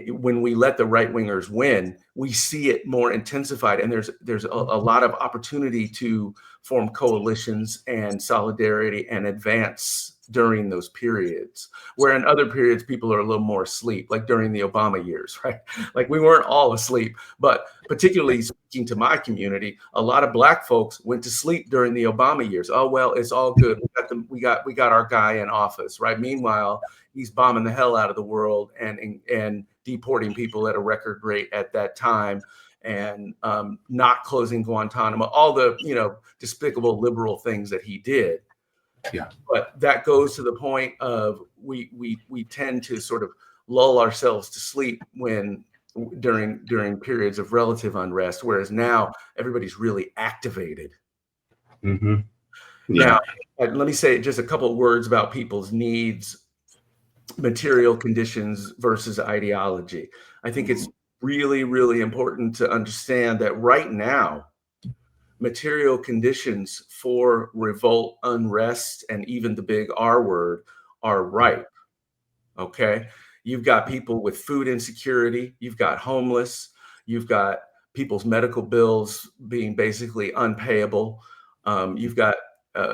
[SPEAKER 2] when we let the right wingers win, we see it more intensified, and there's a lot of opportunity to form coalitions and solidarity and advance during those periods, where in other periods people are a little more asleep, like during the Obama years, right? Like we weren't all asleep, but particularly speaking to my community, a lot of Black folks went to sleep during the Obama years. Oh well, it's all good. We got our guy in office, right? Meanwhile, he's bombing the hell out of the world and deporting people at a record rate at that time, and not closing Guantanamo, all the despicable liberal things that he did.
[SPEAKER 1] Yeah.
[SPEAKER 2] But that goes to the point of we tend to sort of lull ourselves to sleep during periods of relative unrest, whereas now everybody's really activated.
[SPEAKER 1] Mm-hmm.
[SPEAKER 2] Now,
[SPEAKER 1] Yeah.
[SPEAKER 2] let me say just a couple of words about people's needs, material conditions versus ideology. I think it's really, really important to understand that right now, material conditions for revolt, unrest, and even the big R word are ripe. Okay. You've got people with food insecurity, you've got homeless, you've got people's medical bills being basically unpayable. You've got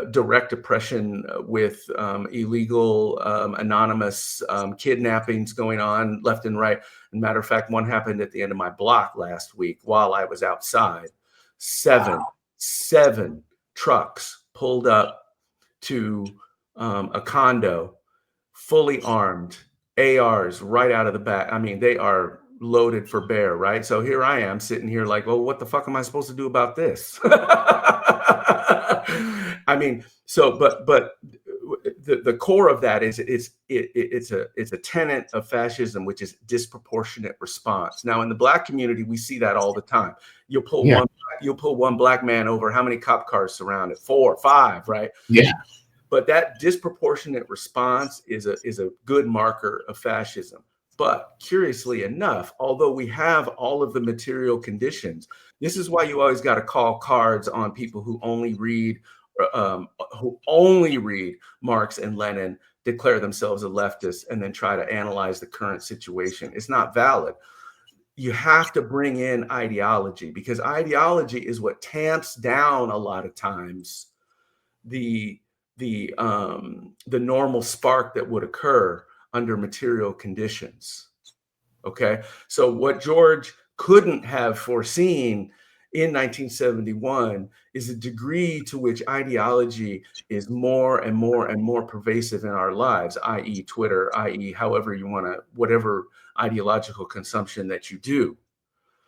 [SPEAKER 2] direct oppression with illegal, anonymous kidnappings going on left and right. As a matter of fact, one happened at the end of my block last week while I was outside. Seven trucks pulled up to a condo, fully armed, ARs right out of the back. I mean, they are loaded for bear, right? So here I am sitting here like, well, what the fuck am I supposed to do about this? I mean, so but the core of that is it's a tenet of fascism, which is disproportionate response. Now in the Black community, we see that all the time. You'll pull one Black man over. How many cop cars surround it? 4 or 5, right?
[SPEAKER 1] Yeah.
[SPEAKER 2] But that disproportionate response is a good marker of fascism. But curiously enough, although we have all of the material conditions, this is why you always got to call cards on people who only read Marx and Lenin, declare themselves a leftist, and then try to analyze the current situation. It's not valid. You have to bring in ideology, because ideology is what tamps down a lot of times the normal spark that would occur under material conditions. Okay, so what George couldn't have foreseen in 1971 is the degree to which ideology is more and more and more pervasive in our lives, i.e. Twitter, i.e. however you want to, whatever ideological consumption that you do.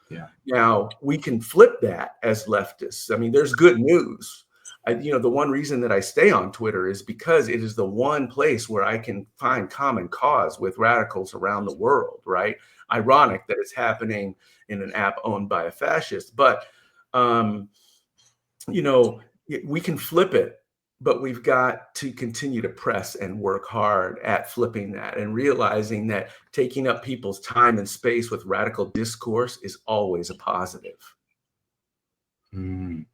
[SPEAKER 1] Yeah.
[SPEAKER 2] Now, we can flip that as leftists. I mean, there's good news. The one reason that I stay on Twitter is because it is the one place where I can find common cause with radicals around the world, right? Ironic that it's happening in an app owned by a fascist, but, we can flip it, but we've got to continue to press and work hard at flipping that and realizing that taking up people's time and space with radical discourse is always a positive.
[SPEAKER 1] Mm.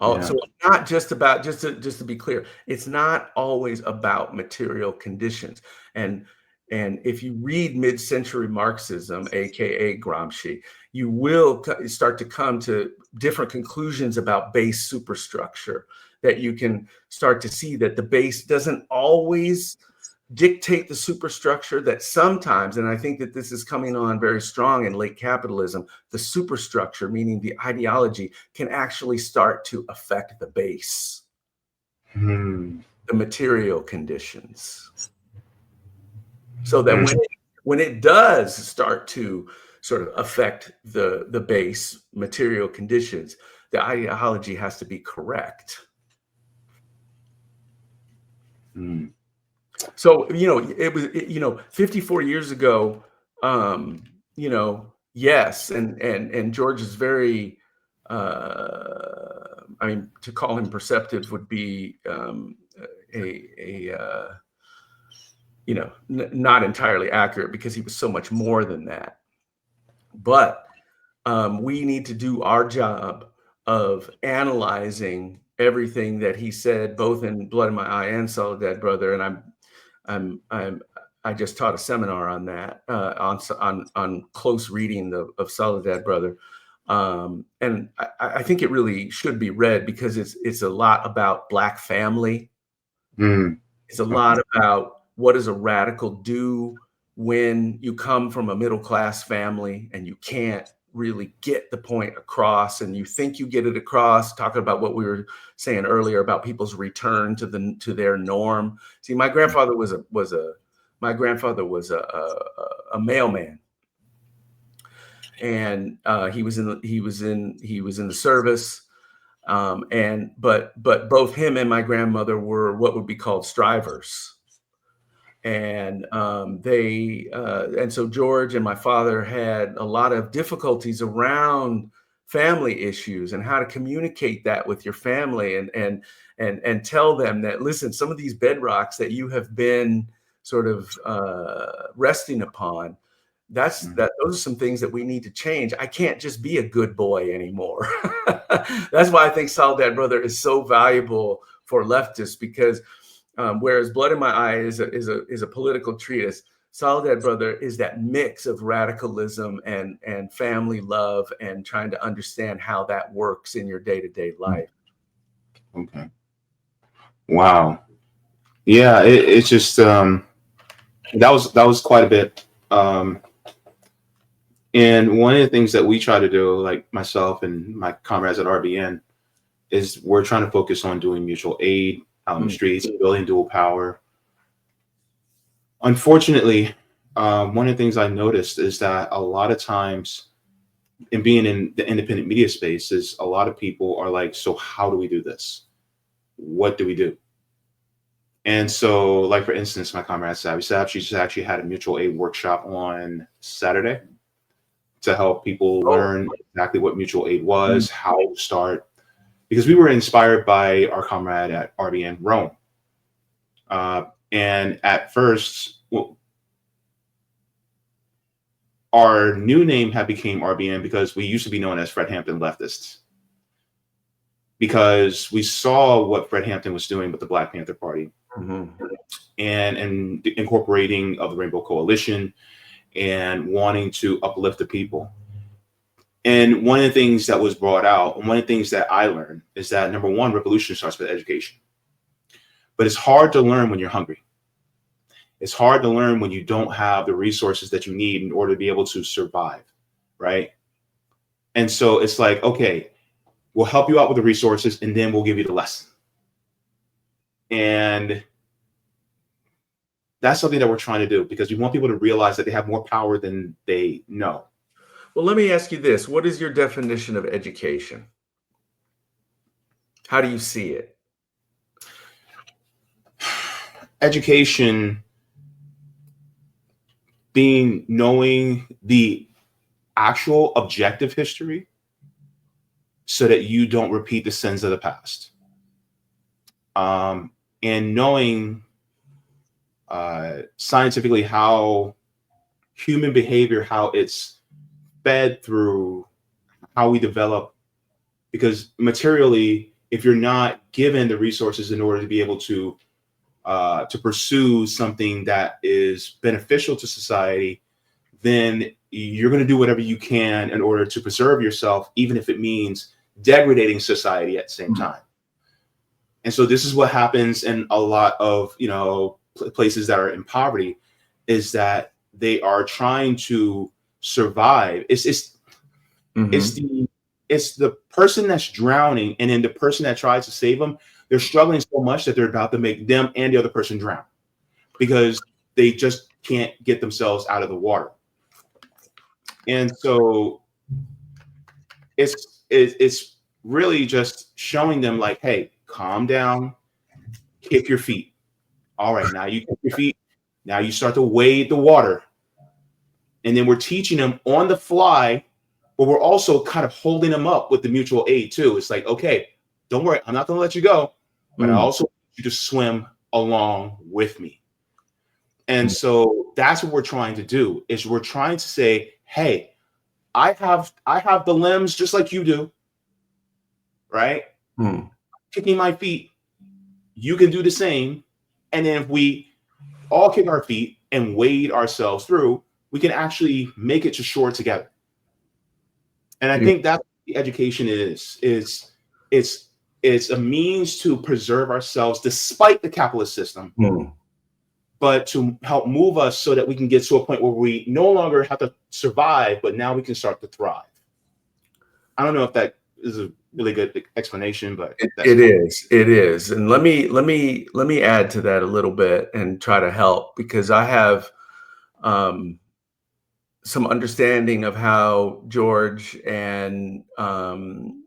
[SPEAKER 2] So it's not just about, just to be clear, it's not always about material conditions. And if you read mid-century Marxism, aka Gramsci, you will start to come to different conclusions about base superstructure, that you can start to see that the base doesn't always dictate the superstructure, that sometimes, and I think that this is coming on very strong in late capitalism, the superstructure, meaning the ideology, can actually start to affect the base, the material conditions. So that when it does start to sort of affect the base material conditions, the ideology has to be correct. So, it was, 54 years ago, yes. And George is very, I mean, to call him perceptive would be not entirely accurate, because he was so much more than that. But we need to do our job of analyzing everything that he said, both in Blood in My Eye and Soledad Brother. And I just taught a seminar on that, on close reading of Soledad Brother. And I think it really should be read, because it's a lot about Black family. It's a lot about what does a radical do when you come from a middle-class family and you can't really get the point across, and you think you get it across, talking about what we were saying earlier about people's return to their norm. See, my grandfather was a mailman, and he was in the service, but both him and my grandmother were what would be called strivers. And and so George and my father had a lot of difficulties around family issues and how to communicate that with your family, and tell them that, listen, some of these bedrocks that you have been sort of resting upon, those are some things that we need to change. I can't just be a good boy anymore. That's why I think Soledad Brother is so valuable for leftists, because whereas Blood in My Eye is a political treatise, Soledad Brother is that mix of radicalism and family love, and trying to understand how that works in your day-to-day life.
[SPEAKER 1] Okay. Wow. Yeah, it's just that was quite a bit. And one of the things that we try to do, like myself and my comrades at RBN, is we're trying to focus on doing mutual aid out in the streets, building dual power. Unfortunately, One of the things I noticed is that a lot of times, in being in the independent media space, is a lot of people are like, so how do we do this? What do we do? And so, like, for instance, my comrade Savvy Sav, she just actually had a mutual aid workshop on Saturday to help people
[SPEAKER 2] Oh,
[SPEAKER 1] learn exactly what mutual aid was, how to start, because we were inspired by our comrade at RBN Rome. And at first, well, our new name had became RBN because we used to be known as Fred Hampton Leftists, because we saw what Fred Hampton was doing with the Black Panther Party, and incorporating of the Rainbow Coalition and wanting to uplift the people. And one of the things that was brought out, and one of the things that I learned, is that number one, revolution starts with education. But it's hard to learn when you're hungry. It's hard to learn when you don't have the resources that you need in order to be able to survive, right? And so it's like, okay, we'll help you out with the resources, and then we'll give you the lesson. And that's something that we're trying to do, because we want people to realize that they have more power than they know.
[SPEAKER 2] well, let me ask you this. What is your definition of education? How do you see it?
[SPEAKER 1] Education being knowing the actual objective history so that you don't repeat the sins of the past. And knowing scientifically how human behavior, how it's fed through how we develop, because materially, if you're not given the resources in order to be able to pursue something that is beneficial to society, then you're going to do whatever you can in order to preserve yourself, even if it means degrading society at the same time. And so this is what happens in a lot of, places that are in poverty, is that they are trying to survive. It's the person that's drowning, and then the person that tries to save them, they're struggling so much that they're about to make them and the other person drown, because they just can't get themselves out of the water. And so it's really just showing them like, hey, calm down, kick your feet. All right, now you kick your feet. Now you start to wade the water. And then we're teaching them on the fly, but we're also kind of holding them up with the mutual aid too. It's like, okay, don't worry, I'm not going to let you go, but I also want you to swim along with me. And so that's what we're trying to do, is we're trying to say, hey, I have the limbs just like you do, right? Kicking my feet, you can do the same. And then if we all kick our feet and wade ourselves through, we can actually make it to shore together. And I think that's what the education is it's a means to preserve ourselves despite the capitalist system, but to help move us so that we can get to a point where we no longer have to survive, but now we can start to thrive. I don't know if that is a really good explanation, but
[SPEAKER 2] it is. And let me add to that a little bit and try to help, because I have some understanding of how George and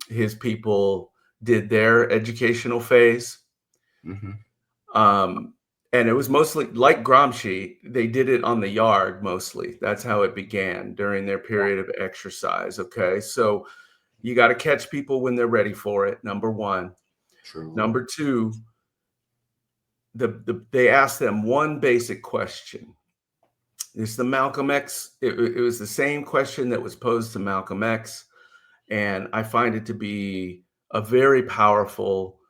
[SPEAKER 2] his people did their educational phase. And it was mostly like Gramsci. They did it on the yard mostly. That's how it began during their period of exercise. Okay, so you got to catch people when they're ready for it. Number one. True. Number two, they asked them one basic question. It's the Malcolm X. It was the same question that was posed to Malcolm X. And I find it to be a very powerful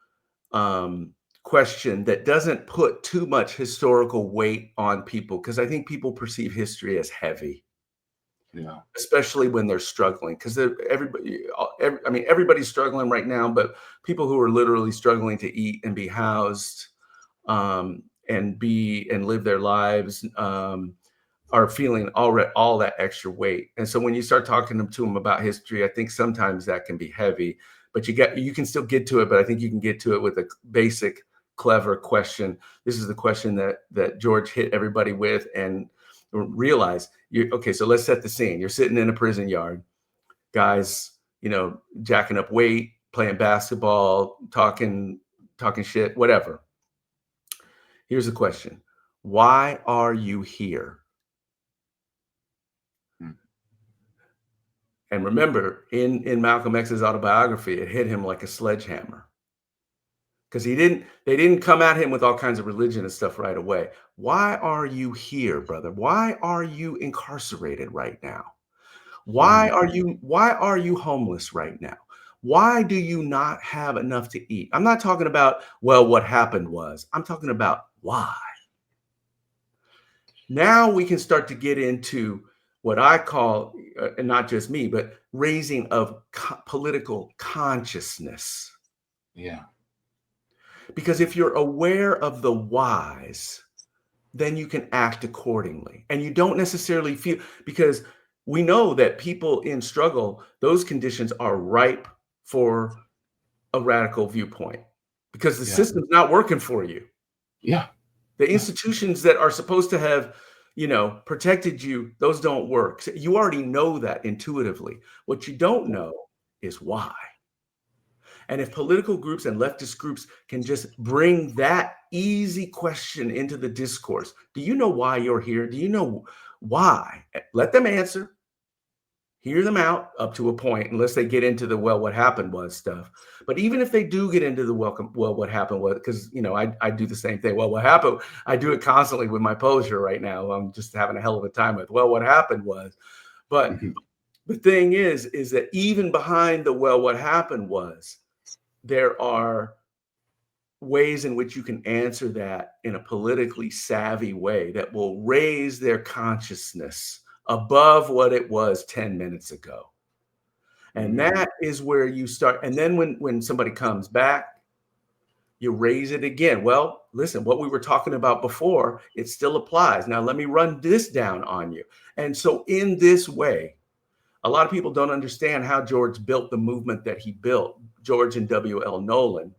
[SPEAKER 2] question that doesn't put too much historical weight on people, because I think people perceive history as heavy. Yeah, especially when they're struggling, because everybody's struggling right now, but people who are literally struggling to eat and be housed and live their lives are feeling all that extra weight. And so when you start talking to them about history, I think sometimes that can be heavy, but you can still get to it. But I think you can get to it with a basic, clever question. This is the question that George hit everybody with, and realize okay, so let's set the scene. You're sitting in a prison yard, guys, jacking up weight, playing basketball, talking shit, whatever. Here's the question. Why are you here? And remember, in Malcolm X's autobiography, it hit him like a sledgehammer. Because they didn't come at him with all kinds of religion and stuff right away. Why are you here, brother? Why are you incarcerated right now? Why are you homeless right now? Why do you not have enough to eat? I'm not talking about, well, what happened was. I'm talking about why. Now we can start to get into what I call, and not just me, but raising of political consciousness.
[SPEAKER 1] Yeah.
[SPEAKER 2] Because if you're aware of the whys, then you can act accordingly. And you don't necessarily feel, because we know that people in struggle, those conditions are ripe for a radical viewpoint because the system's not working for you.
[SPEAKER 1] Yeah.
[SPEAKER 2] The institutions that are supposed to have, protected you, those don't work. So you already know that intuitively. What you don't know is why. And if political groups and leftist groups can just bring that easy question into the discourse, do you know why you're here? Do you know why? Let them answer. Hear them out up to a point, unless they get into the, well, what happened was stuff. But even if they do get into the what happened was, because, I do the same thing. Well, what happened? I do it constantly with my poser right now. I'm just having a hell of a time with, well, what happened was. But the thing is that even behind the, well, what happened was, there are ways in which you can answer that in a politically savvy way that will raise their consciousness above what it was 10 minutes ago. And that is where you start. And then when somebody comes back, you raise it again. Well, listen, what we were talking about before, it still applies. Now, let me run this down on you. And so in this way, a lot of people don't understand how George built the movement that he built, George and W.L. Nolan.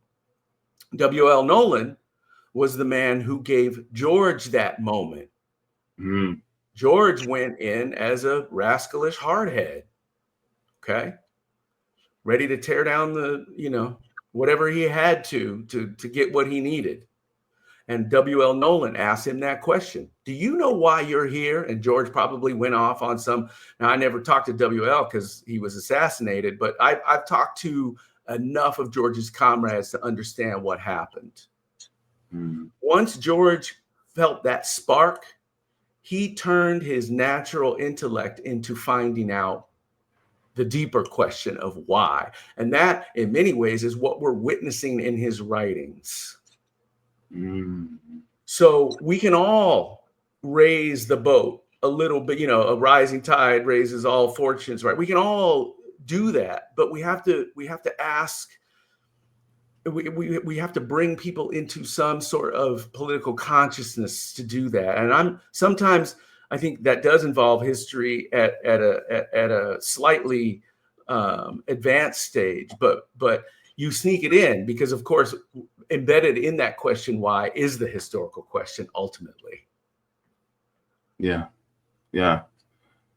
[SPEAKER 2] W.L. Nolan was the man who gave George that moment. George went in as a rascalish hardhead, okay? Ready to tear down the, whatever he had to get what he needed. And W.L. Nolan asked him that question. Do you know why you're here? And George probably went off on some. Now, I never talked to W.L. because he was assassinated, but I've talked to enough of George's comrades to understand what happened. Once George felt that spark, he turned his natural intellect into finding out the deeper question of why. And that, in many ways, is what we're witnessing in his writings. So we can all raise the boat a little bit, a rising tide raises all fortunes, right? We can all do that, but we have to ask, we have to bring people into some sort of political consciousness to do that. And sometimes I think that does involve history at a slightly advanced stage, but you sneak it in because, of course, embedded in that question, why, is the historical question ultimately. Yeah.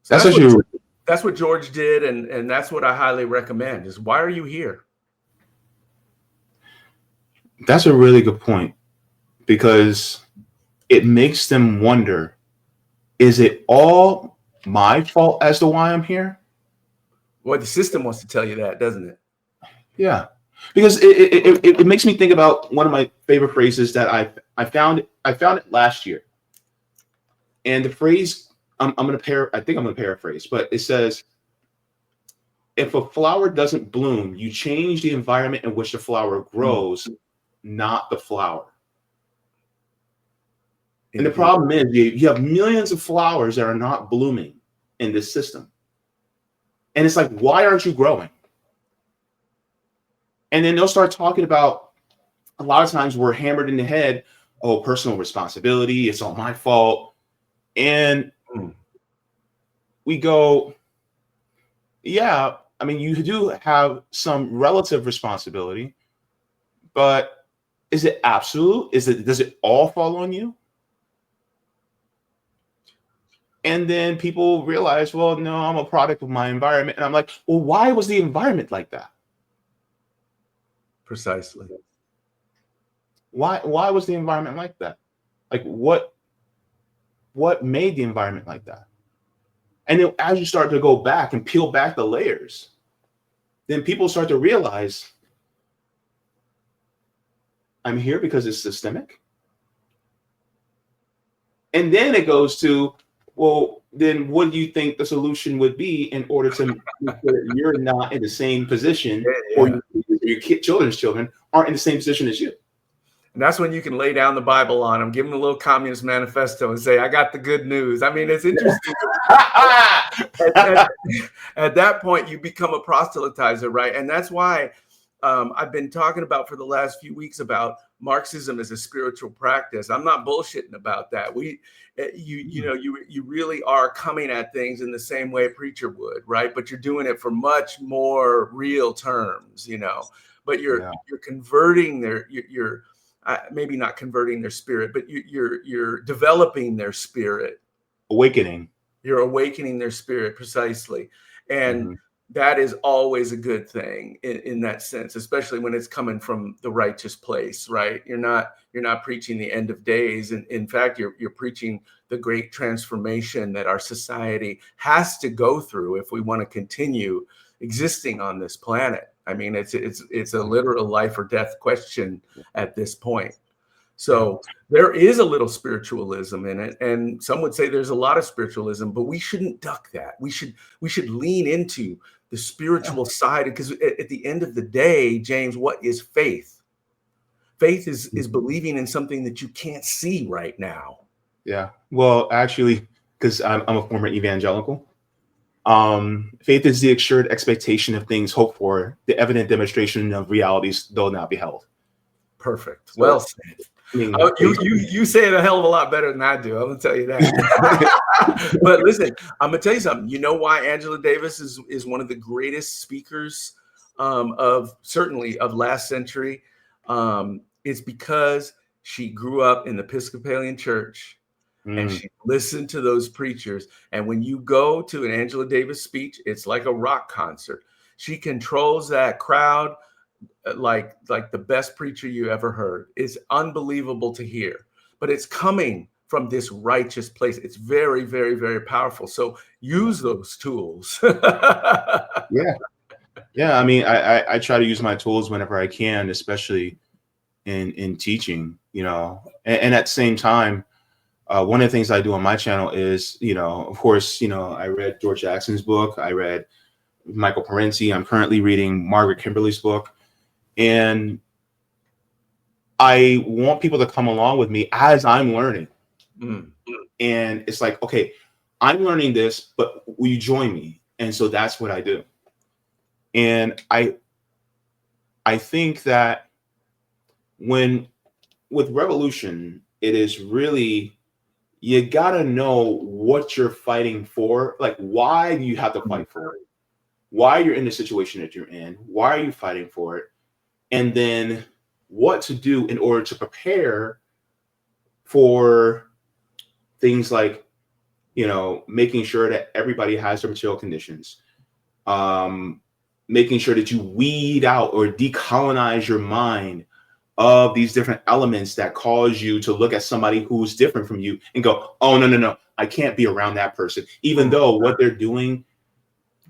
[SPEAKER 2] So that's what George did, and that's what I highly recommend, is why are you here?
[SPEAKER 1] That's a really good point, because it makes them wonder, is it all my fault as to why I'm here?
[SPEAKER 2] Well, the system wants to tell you that, doesn't it?
[SPEAKER 1] Yeah, because it makes me think about one of my favorite phrases that I found it last year, and the phrase I think I'm gonna paraphrase, but it says, if a flower doesn't bloom, you change the environment in which the flower grows, not the flower. And the problem is you have millions of flowers that are not blooming in this system. And it's like, why aren't you growing? And then they'll start talking about, a lot of times we're hammered in the head, oh, personal responsibility, it's all my fault. And we go, yeah, I mean, you do have some relative responsibility, but is it absolute? Does it all fall on you? And then people realize, well, no, I'm a product of my environment. And I'm like, well, why was the environment like that?
[SPEAKER 2] Precisely.
[SPEAKER 1] Why was the environment like that? Like what made the environment like that? And then as you start to go back and peel back the layers, then people start to realize I'm here because it's systemic. And then it goes to, well, then what do you think the solution would be in order to make sure that you're not in the same position, or your children's children aren't in the same position as you?
[SPEAKER 2] And that's when you can lay down the Bible on them, give them a little Communist Manifesto and say, I got the good news. I mean, it's interesting. At that point, you become a proselytizer, right? And that's why I've been talking about for the last few weeks about Marxism as a spiritual practice. I'm not bullshitting about that. You really are coming at things in the same way a preacher would, right? But you're doing it for much more real terms, but you're converting you're maybe not converting their spirit, but you're developing their spirit.
[SPEAKER 1] Awakening.
[SPEAKER 2] You're awakening their spirit, precisely. And that is always a good thing in that sense, especially when it's coming from the righteous place, right? You're not preaching the end of days. And in fact, you're preaching the great transformation that our society has to go through if we want to continue existing on this planet. I mean, it's a literal life or death question at this point. So there is a little spiritualism in it, and some would say there's a lot of spiritualism, but we shouldn't duck that. We should lean into the spiritual side, because at the end of the day, James, what is faith? Faith is believing in something that you can't see right now.
[SPEAKER 1] Yeah. Well, actually, because I'm a former evangelical. Faith is the assured expectation of things hoped for, the evident demonstration of realities though not beheld.
[SPEAKER 2] Perfect. Well said. I mean, you say it a hell of a lot better than I do. I'm gonna tell you that. But listen, I'm gonna tell you something. You know why Angela Davis is one of the greatest speakers of last century? It's because she grew up in the Episcopalian Church. And she listened to those preachers. And when you go to an Angela Davis speech, it's like a rock concert. She controls that crowd like the best preacher you ever heard. It's unbelievable to hear, but it's coming from this righteous place. It's very, very, very powerful. So use those tools.
[SPEAKER 1] Yeah. I mean, I try to use my tools whenever I can, especially in teaching, and at the same time, one of the things I do on my channel is, of course, I read George Jackson's book. I read Michael Parenti. I'm currently reading Margaret Kimberly's book. And I want people to come along with me as I'm learning. And it's like, okay, I'm learning this, but will you join me? And so that's what I do. And I think that with revolution, it is really, you got to know what you're fighting for. Like, why do you have to fight for it? Why you're in the situation that you're in? Why are you fighting for it? And then what to do in order to prepare for things like, making sure that everybody has their material conditions, making sure that you weed out or decolonize your mind of these different elements that cause you to look at somebody who's different from you and go, oh, no, I can't be around that person, even though what they're doing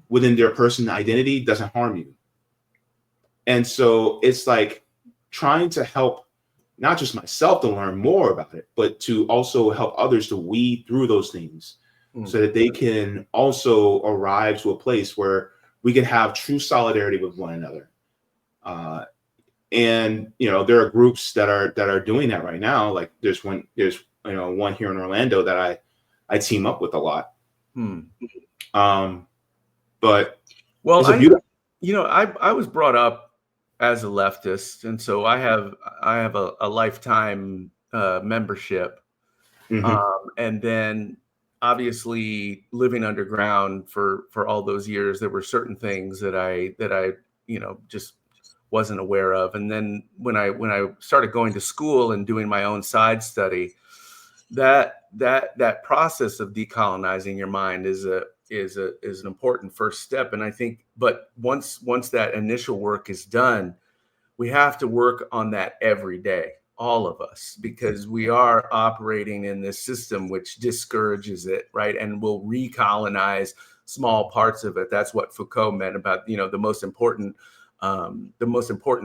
[SPEAKER 1] within their person identity doesn't harm you. And so it's like trying to help not just myself to learn more about it, but to also help others to weed through those things so that they can also arrive to a place where we can have true solidarity with one another. And there are groups that are doing that right now. Like there's one here in Orlando that I team up with a lot. But
[SPEAKER 2] well, I was brought up as a leftist, and so I have a lifetime membership, and then obviously living underground for all those years, there were certain things that I just wasn't aware of. And then when I started going to school and doing my own side study, that process of decolonizing your mind is an important first step. And I think, but once that initial work is done, we have to work on that every day, all of us, because we are operating in this system which discourages it, right? And will recolonize small parts of it. That's what Foucault meant about, the most important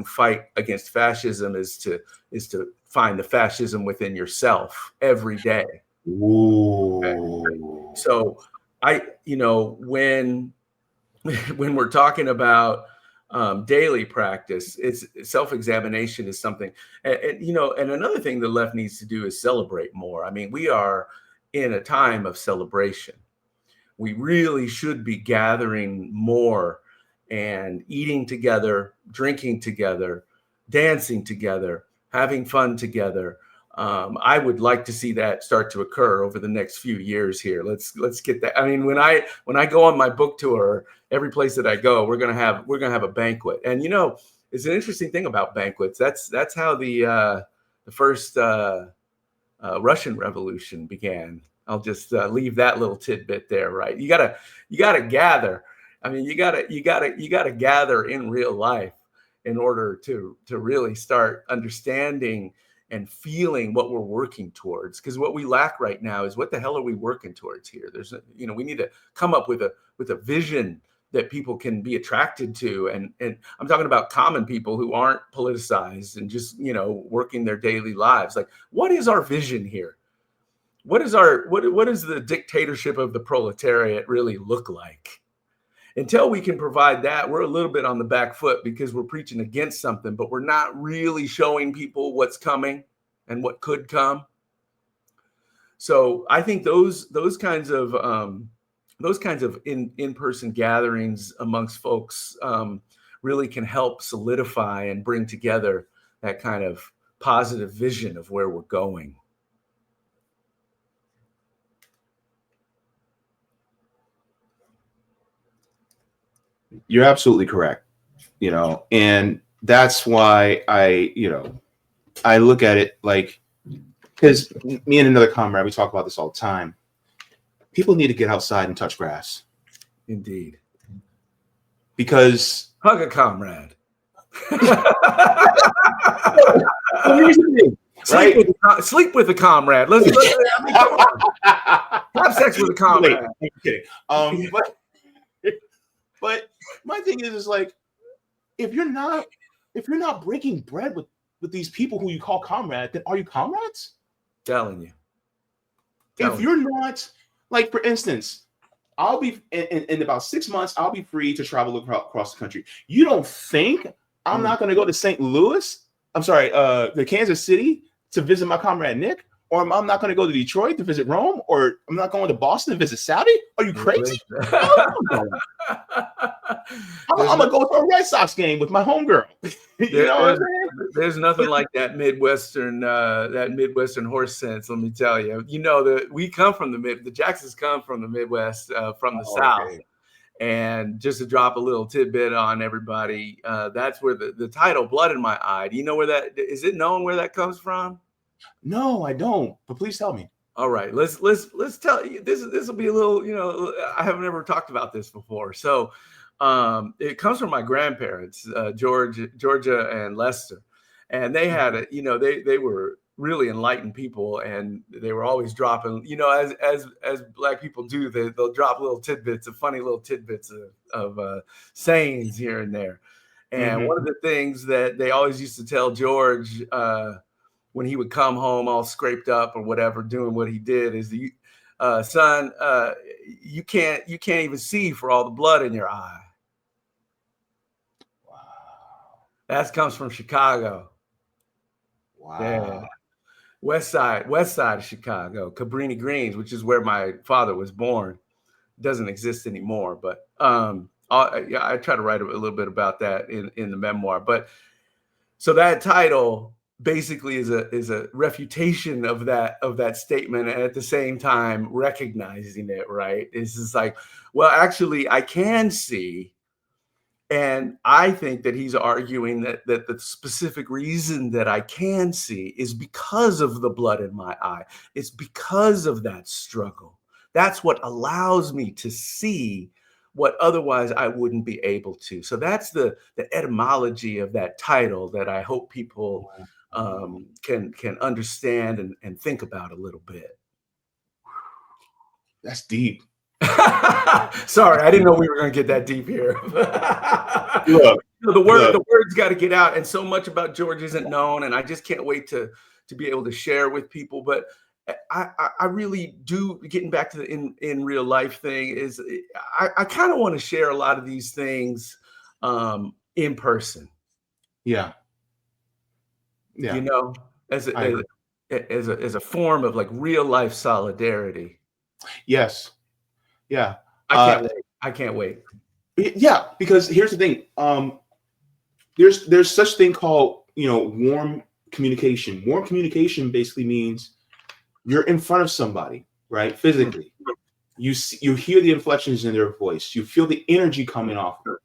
[SPEAKER 2] fight against fascism is to find the fascism within yourself every day.
[SPEAKER 1] Ooh.
[SPEAKER 2] Okay. So when we're talking about daily practice, it's self-examination is something, and another thing the left needs to do is celebrate more. I mean, we are in a time of celebration. We really should be gathering more and eating together, drinking together, dancing together, having fun together. I would like to see that start to occur over the next few years here. Let's get that. I mean, when I go on my book tour, every place that I go, we're gonna have a banquet. And it's an interesting thing about banquets. That's how the first Russian Revolution began. I'll just leave that little tidbit there. Right? You gotta gather. I mean, you gotta gather in real life in order to really start understanding and feeling what we're working towards. Because what we lack right now is, what the hell are we working towards here? We need to come up with a vision that people can be attracted to. And I'm talking about common people who aren't politicized and just, working their daily lives. Like, what is our vision here? What is the dictatorship of the proletariat really look like? Until we can provide that, we're a little bit on the back foot, because we're preaching against something, but we're not really showing people what's coming and what could come. So I think those kinds of in-person gatherings amongst folks really can help solidify and bring together that kind of positive vision of where we're going.
[SPEAKER 1] You're absolutely correct. And that's why I look at it like, because me and another comrade, we talk about this all the time. People need to get outside and touch grass.
[SPEAKER 2] Indeed.
[SPEAKER 1] Because
[SPEAKER 2] hug a comrade. Sleep with a comrade. Let's have sex with a comrade.
[SPEAKER 1] Wait, I'm kidding. But my thing is like, if you're not breaking bread with these people who you call comrade, then are you comrades?
[SPEAKER 2] Telling you.
[SPEAKER 1] If you're not, like, for instance, I'll be in about 6 months, I'll be free to travel across the country. You don't think I'm not going to go to St. Louis? I'm sorry, the Kansas City to visit my comrade Nick? Or I'm not going to go to Detroit to visit Rome? Or I'm not going to Boston to visit Saudi? Are you crazy? I'm going to go to a Red Sox game with my homegirl.
[SPEAKER 2] There's nothing like that Midwestern horse sense, let me tell you. That we come from the Jacksons come from the Midwest, from the South. Okay. And just to drop a little tidbit on everybody, that's where the title "Blood in My Eye." Do you know where that is? It known where that comes from?
[SPEAKER 1] No, I don't. But please tell me.
[SPEAKER 2] All right, let's tell you. This will be a little. I haven't ever talked about this before. So, it comes from my grandparents, Georgia and Lester, and they had a. They were really enlightened people, and they were always dropping. As Black people do, they'll drop funny little tidbits of sayings here and there. And one of the things that they always used to tell George, when he would come home all scraped up or whatever, doing what he did, is son, you can't even see for all the blood in your eye.
[SPEAKER 1] Wow.
[SPEAKER 2] That comes from Chicago.
[SPEAKER 1] Wow.
[SPEAKER 2] Yeah. West side of Chicago, Cabrini Greens, which is where my father was born. Doesn't exist anymore, but I try to write a little bit about that in the memoir. But so that title basically is a refutation of that statement, and at the same time recognizing it. Right? It's just like, well, actually, I can see, And I think that he's arguing that the specific reason that I can see is because of the blood in my eye. It's because of that struggle. That's what allows me to see what otherwise I wouldn't be able to. So that's the etymology of that title that I hope people can understand and think about a little bit.
[SPEAKER 1] That's deep.
[SPEAKER 2] Sorry, I didn't know we were going to get that deep here.
[SPEAKER 1] Look,
[SPEAKER 2] the words got to get out, and so much about George isn't known, and I just can't wait to be able to share with people. But I really do, getting back to the in real life thing, is I kind of want to share a lot of these things in person.
[SPEAKER 1] Yeah.
[SPEAKER 2] You know, as a form of like real life solidarity.
[SPEAKER 1] Yes. Yeah.
[SPEAKER 2] I can't wait.
[SPEAKER 1] Yeah, because here's the thing. There's such thing called, warm communication. Warm communication basically means you're in front of somebody, right? Physically. You hear the inflections in their voice. You feel the energy coming off her.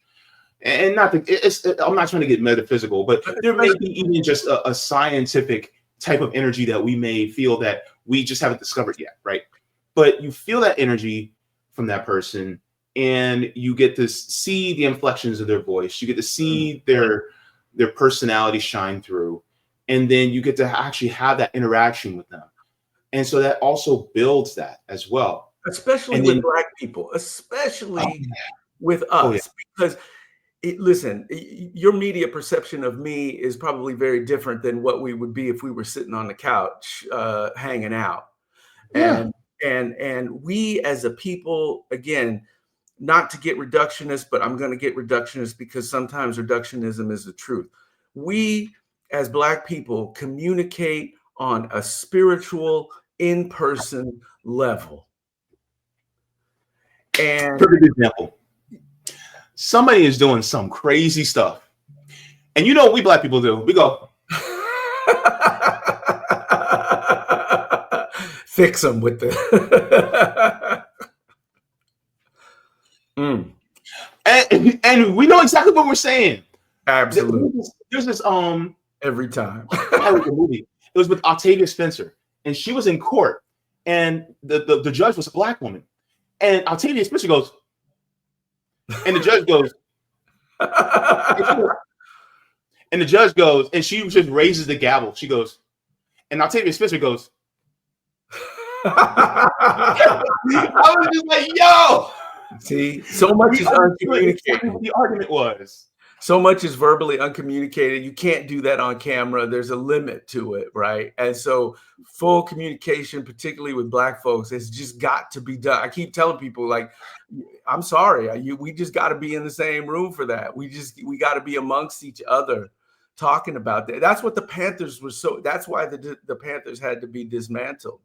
[SPEAKER 1] And I'm not trying to get metaphysical, but there may be even just a scientific type of energy that we may feel that we just haven't discovered yet, right? But you feel that energy from that person, and you get to see the inflections of their voice. You get to see their personality shine through, and then you get to actually have that interaction with them. And so that also builds that as well.
[SPEAKER 2] Especially with Black people, especially with us, because listen, your media perception of me is probably very different than what we would be if we were sitting on the couch hanging out.
[SPEAKER 1] Yeah.
[SPEAKER 2] And we as a people, again, not to get reductionist, but I'm going to get reductionist because sometimes reductionism is the truth. We as Black people communicate on a spiritual, in-person level. And
[SPEAKER 1] perfect example. Somebody is doing some crazy stuff. And you know what we Black people do? We go,
[SPEAKER 2] fix them with the
[SPEAKER 1] and we know exactly what we're saying.
[SPEAKER 2] Absolutely.
[SPEAKER 1] There's this
[SPEAKER 2] every time.
[SPEAKER 1] It was with Octavia Spencer, and she was in court, and the judge was a Black woman, and Octavia Spencer goes, and the judge goes, and the judge goes, and she just raises the gavel. She goes, and Octavia Spencer goes. I was just like, yo.
[SPEAKER 2] See, so much is uncommunicated.
[SPEAKER 1] The argument was.
[SPEAKER 2] So much is verbally uncommunicated. You can't do that on camera. There's a limit to it, right? And so full communication, particularly with Black folks, has just got to be done. I keep telling people, like, I'm sorry, we just got to be in the same room for that. We got to be amongst each other talking about that. That's what the Panthers were that's why the Panthers had to be dismantled,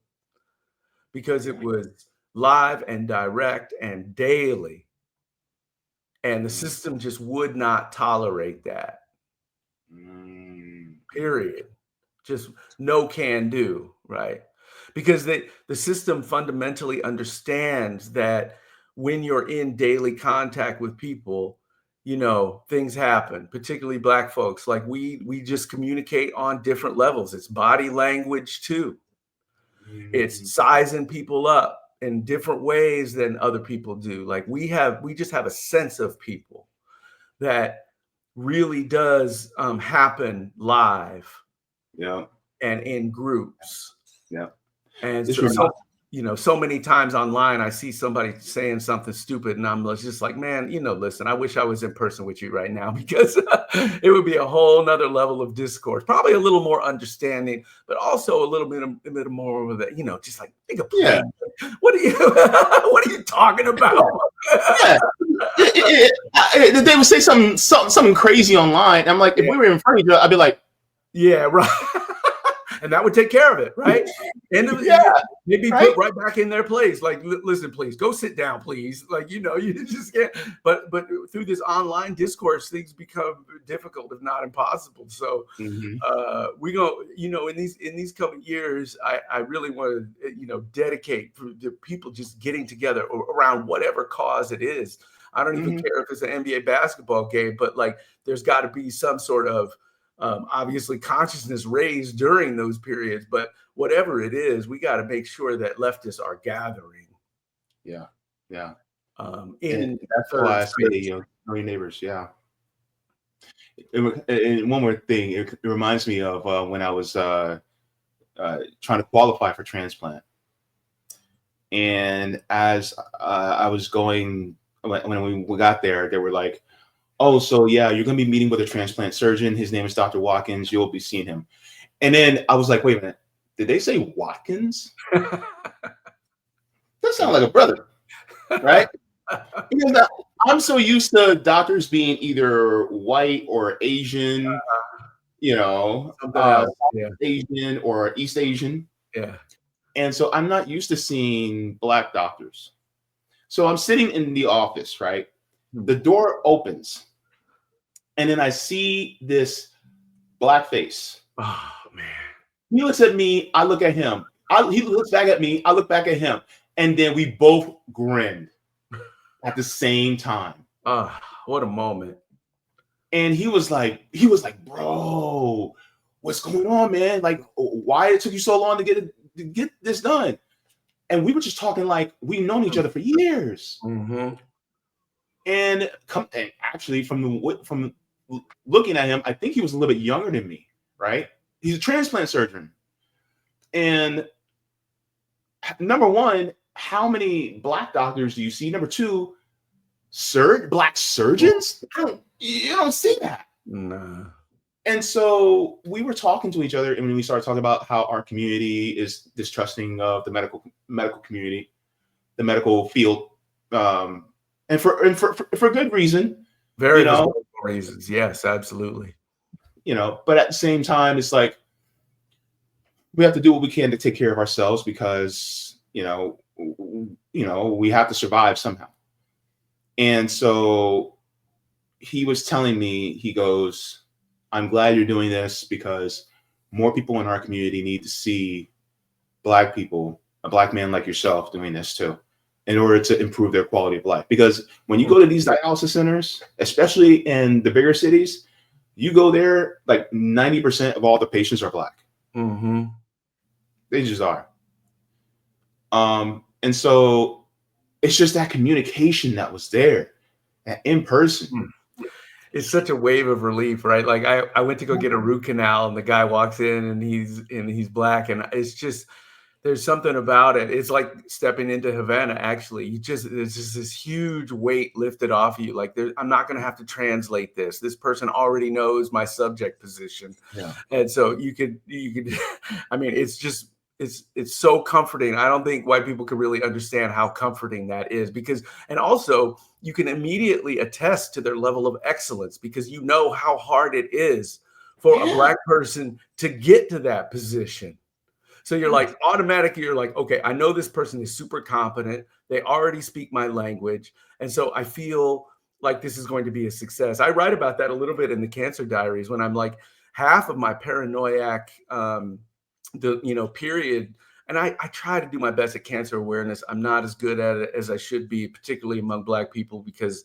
[SPEAKER 2] because it was live and direct and daily. And the system just would not tolerate that. Period. Just no can do, right? Because the system fundamentally understands that when you're in daily contact with people, things happen, particularly Black folks. Like we just communicate on different levels. It's body language too. It's sizing people up in different ways than other people do. Like we just have a sense of people that really does happen live.
[SPEAKER 1] Yeah.
[SPEAKER 2] And in groups.
[SPEAKER 1] Yeah.
[SPEAKER 2] And so many times online, I see somebody saying something stupid, and I'm just like, man, listen, I wish I was in person with you right now, because it would be a whole nother level of discourse, probably a little more understanding, but also a little bit more of that, just like,
[SPEAKER 1] yeah.
[SPEAKER 2] What are you talking about?
[SPEAKER 1] Yeah. They would say something crazy online. I'm like, if we were in front of each other, I'd be like,
[SPEAKER 2] yeah, right. And that would take care of it, right? And maybe put right back in their place. Like, listen, please go sit down, please. Like, you just can't. But through this online discourse, things become difficult, if not impossible. So we go, in these coming years, I really want to, dedicate to people just getting together around whatever cause it is. I don't even care if it's an NBA basketball game, but like there's got to be some sort of obviously consciousness raised during those periods. But whatever it is, we got to make sure that leftists are gathering.
[SPEAKER 1] Yeah. Yeah.
[SPEAKER 2] In
[SPEAKER 1] And that's why I say, know your neighbors. Yeah. And one more thing, it reminds me of when I was trying to qualify for transplant. And as I was going, when we got there, they were like, oh, so yeah, you're going to be meeting with a transplant surgeon. His name is Dr. Watkins. You'll be seeing him. And then I was like, wait a minute, did they say Watkins? That sounds like a brother, right? Because I'm so used to doctors being either white or Asian,
[SPEAKER 2] something else,
[SPEAKER 1] Asian or East Asian.
[SPEAKER 2] Yeah.
[SPEAKER 1] And so I'm not used to seeing Black doctors. So I'm sitting in the office, right? The door opens, and then I see this Black face.
[SPEAKER 2] Oh, man.
[SPEAKER 1] He looks at me. I look at him. He looks back at me. I look back at him. And then we both grinned at the same time.
[SPEAKER 2] What a moment.
[SPEAKER 1] And he was like, bro, what's going on, man? Like, why it took you so long to get this done? And we were just talking like we've known each other for years. And actually, from looking at him, I think he was a little bit younger than me, right? He's a transplant surgeon. And number one, how many Black doctors do you see? Number two, Black surgeons? You don't see that.
[SPEAKER 2] Nah. And
[SPEAKER 1] so we were talking to each other, and we started talking about how our community is distrusting of the medical community, the medical field, and for good reason.
[SPEAKER 2] Very good reasons. Yes, absolutely.
[SPEAKER 1] But at the same time, it's like we have to do what we can to take care of ourselves because we have to survive somehow. And so he was telling me, he goes, I'm glad you're doing this because more people in our community need to see Black people, a Black man like yourself doing this too, in order to improve their quality of life. Because when you go to these dialysis centers, especially in the bigger cities, you go there, like 90% of all the patients are Black. They just are. And so it's just that communication that was there, that in person.
[SPEAKER 2] It's such a wave of relief, right? Like I went to go get a root canal, and the guy walks in, and he's Black, and it's just there's something about it. It's like stepping into Havana. Actually, there's just this huge weight lifted off of you. Like I'm not going to have to translate this. This person already knows my subject position, and so you could. I mean, it's just. It's so comforting. I don't think white people could really understand how comforting that is and also you can immediately attest to their level of excellence because you know how hard it is for a Black person to get to that position. So you're like automatically, you're like, okay, I know this person is super competent. They already speak my language. And so I feel like this is going to be a success. I write about that a little bit in the Cancer Diaries when I'm like half of my paranoiac period. And I try to do my best at cancer awareness. I'm not as good at it as I should be, particularly among Black people, because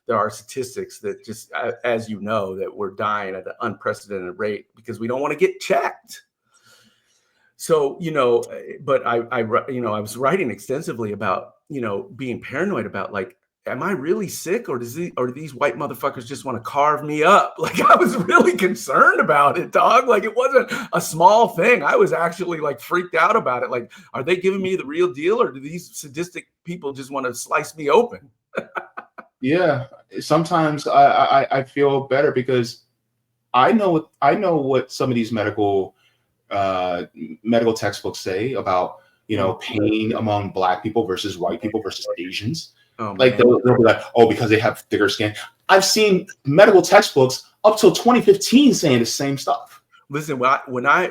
[SPEAKER 2] there are statistics that just, as you know, that we're dying at an unprecedented rate because we don't want to get checked. So, but I was writing extensively about, being paranoid about like, am I really sick or do these white motherfuckers just want to carve me up? Like I was really concerned about it, dog. Like it wasn't a small thing. I was actually like freaked out about it. Like, are they giving me the real deal or do these sadistic people just want to slice me open?
[SPEAKER 1] Yeah. Sometimes I feel better because I know what some of these medical textbooks say about, pain among Black people versus white people versus Asians. Like they'll be like, oh, because they have thicker skin. I've seen medical textbooks up till 2015 saying the same stuff.
[SPEAKER 2] Listen, when I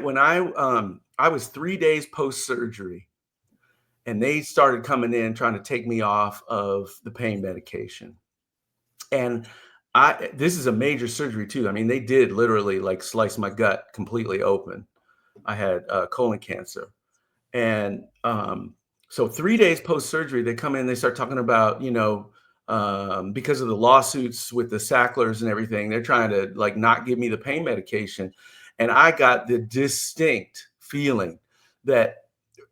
[SPEAKER 2] was 3 days post-surgery and they started coming in trying to take me off of the pain medication. And this is a major surgery too. I mean, they did literally like slice my gut completely open. I had colon cancer. And so 3 days post-surgery, they come in, they start talking about, because of the lawsuits with the Sacklers and everything. They're trying to like not give me the pain medication. And I got the distinct feeling that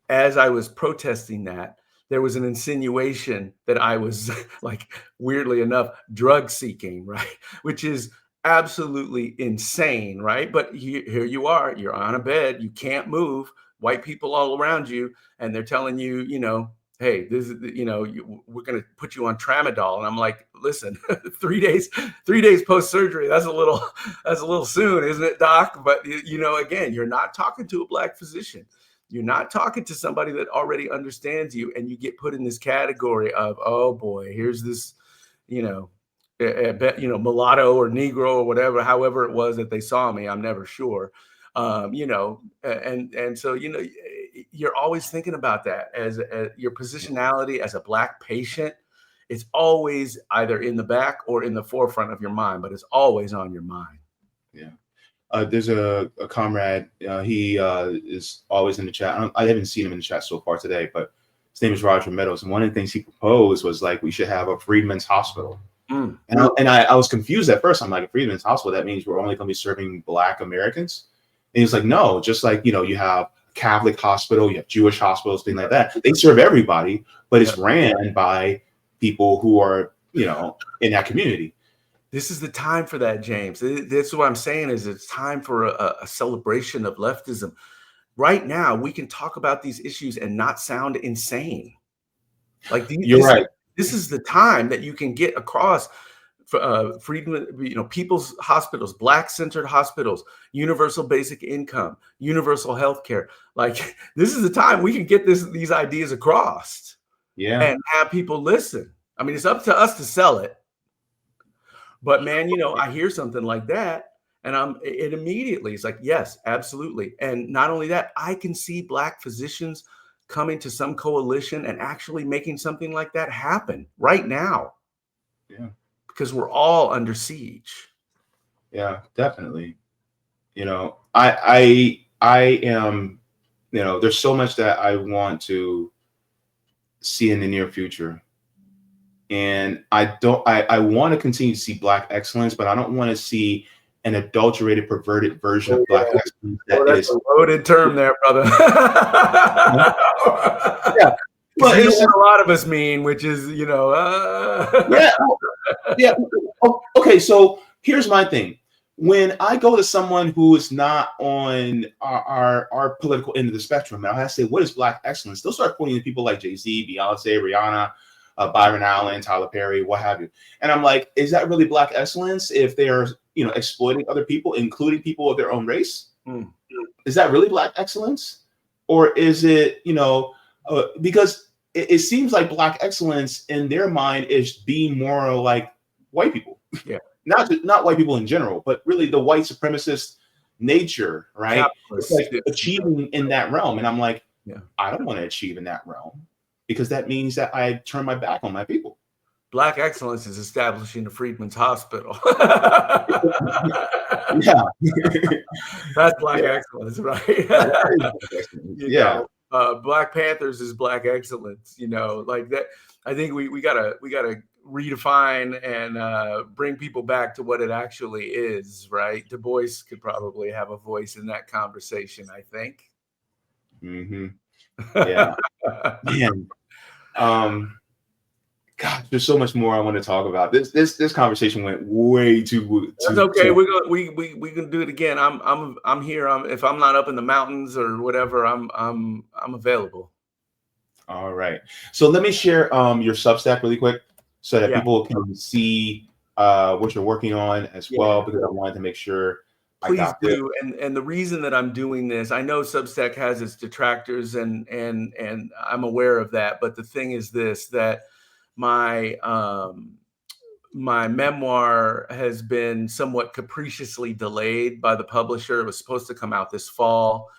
[SPEAKER 2] as I was protesting that, there was an insinuation that I was like, weirdly enough, drug seeking, right? Which is absolutely insane, right? But here you are, you're on a bed, you can't move, white people all around you, and they're telling you, hey, this is, we're going to put you on tramadol. And I'm like, listen, 3 days post-surgery, that's a little soon, isn't it, doc? But again, you're not talking to a Black physician. You're not talking to somebody that already understands you, and you get put in this category of, oh boy, here's this, mulatto or Negro or whatever, however it was that they saw me. I'm never sure. And so, you're always thinking about that as your positionality as a Black patient. It's always either in the back or in the forefront of your mind, but it's always on your mind.
[SPEAKER 1] Yeah. There's a comrade. He is always in the chat. I haven't seen him in the chat so far today, but his name is Roger Meadows. And one of the things he proposed was like we should have a freedmen's hospital. And I was confused at first. I'm like, a freedmen's hospital, that means we're only going to be serving Black Americans? And he's like, no, just like, you have Catholic hospital, you have Jewish hospitals, things like that. They serve everybody, but it's ran by people who are, in that community.
[SPEAKER 2] This is the time for that, James. That's what I'm saying is it's time for a celebration of leftism. Right now, we can talk about these issues and not sound insane. Like
[SPEAKER 1] you're right.
[SPEAKER 2] This is the time that you can get across freedom, people's hospitals, Black-centered hospitals, universal basic income, universal health care. Like this is the time we can get these ideas across, and have people listen. I mean, it's up to us to sell it. But man, I hear something like that, and it immediately it's like, yes, absolutely. And not only that, I can see Black physicians coming to some coalition and actually making something like that happen right now.
[SPEAKER 1] Yeah.
[SPEAKER 2] Because we're all under siege.
[SPEAKER 1] Yeah, definitely. I am, there's so much that I want to see in the near future. And I want to continue to see Black excellence, but I don't want to see an adulterated, perverted version of Black excellence.
[SPEAKER 2] That's a loaded term there, brother.
[SPEAKER 1] Yeah.
[SPEAKER 2] Well, it's what a lot of us mean, which is,
[SPEAKER 1] Yeah. Okay. So here's my thing. When I go to someone who is not on our political end of the spectrum, and I say, what is Black excellence? They'll start pointing to people like Jay-Z, Beyonce, Rihanna, Byron Allen, Tyler Perry, what have you. And I'm like, is that really Black excellence if they're, exploiting other people, including people of their own race? Is that really Black excellence? Or is it, because it seems like Black excellence in their mind is being more like white people.
[SPEAKER 2] Yeah.
[SPEAKER 1] Not white people in general, but really the white supremacist nature, right? It's like achieving in that realm. And I'm like, I don't want to achieve in that realm because that means that I turn my back on my people.
[SPEAKER 2] Black excellence is establishing a freedmen's hospital.
[SPEAKER 1] Yeah.
[SPEAKER 2] That's Black excellence, right? Black Panthers is Black excellence, like that. I think we gotta redefine and bring people back to what it actually is, right? Du Bois could probably have a voice in that conversation, I think.
[SPEAKER 1] Yeah. Man. God, there's so much more I want to talk about. This conversation went way too.
[SPEAKER 2] That's okay. We can do it again. I'm here. If I'm not up in the mountains or whatever, I'm available.
[SPEAKER 1] All right. So let me share your Substack really quick so that people can see what you're working on as well, because I wanted to make sure.
[SPEAKER 2] Please do. And the reason that I'm doing this, I know Substack has its detractors and I'm aware of that. But the thing is this, that my memoir has been somewhat capriciously delayed by the publisher. It was supposed to come out this fall.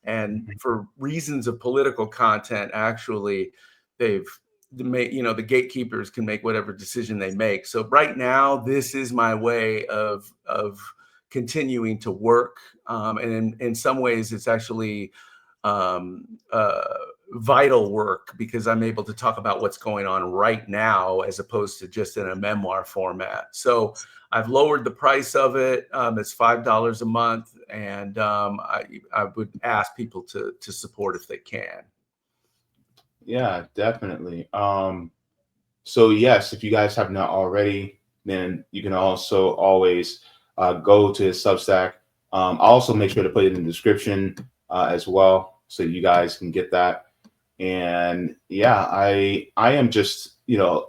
[SPEAKER 2] And for reasons of political content, actually, they've made, the gatekeepers can make whatever decision they make. So right now, this is my way of continuing to work. And in some ways, it's actually vital work because I'm able to talk about what's going on right now as opposed to just in a memoir format. So I've lowered the price of it. It's $5 a month, and I would ask people to support if they can.
[SPEAKER 1] Yeah, definitely. So yes, if you guys have not already, then you can also always go to his Substack. I'll also make sure to put it in the description as well, so you guys can get that. And yeah, I am just,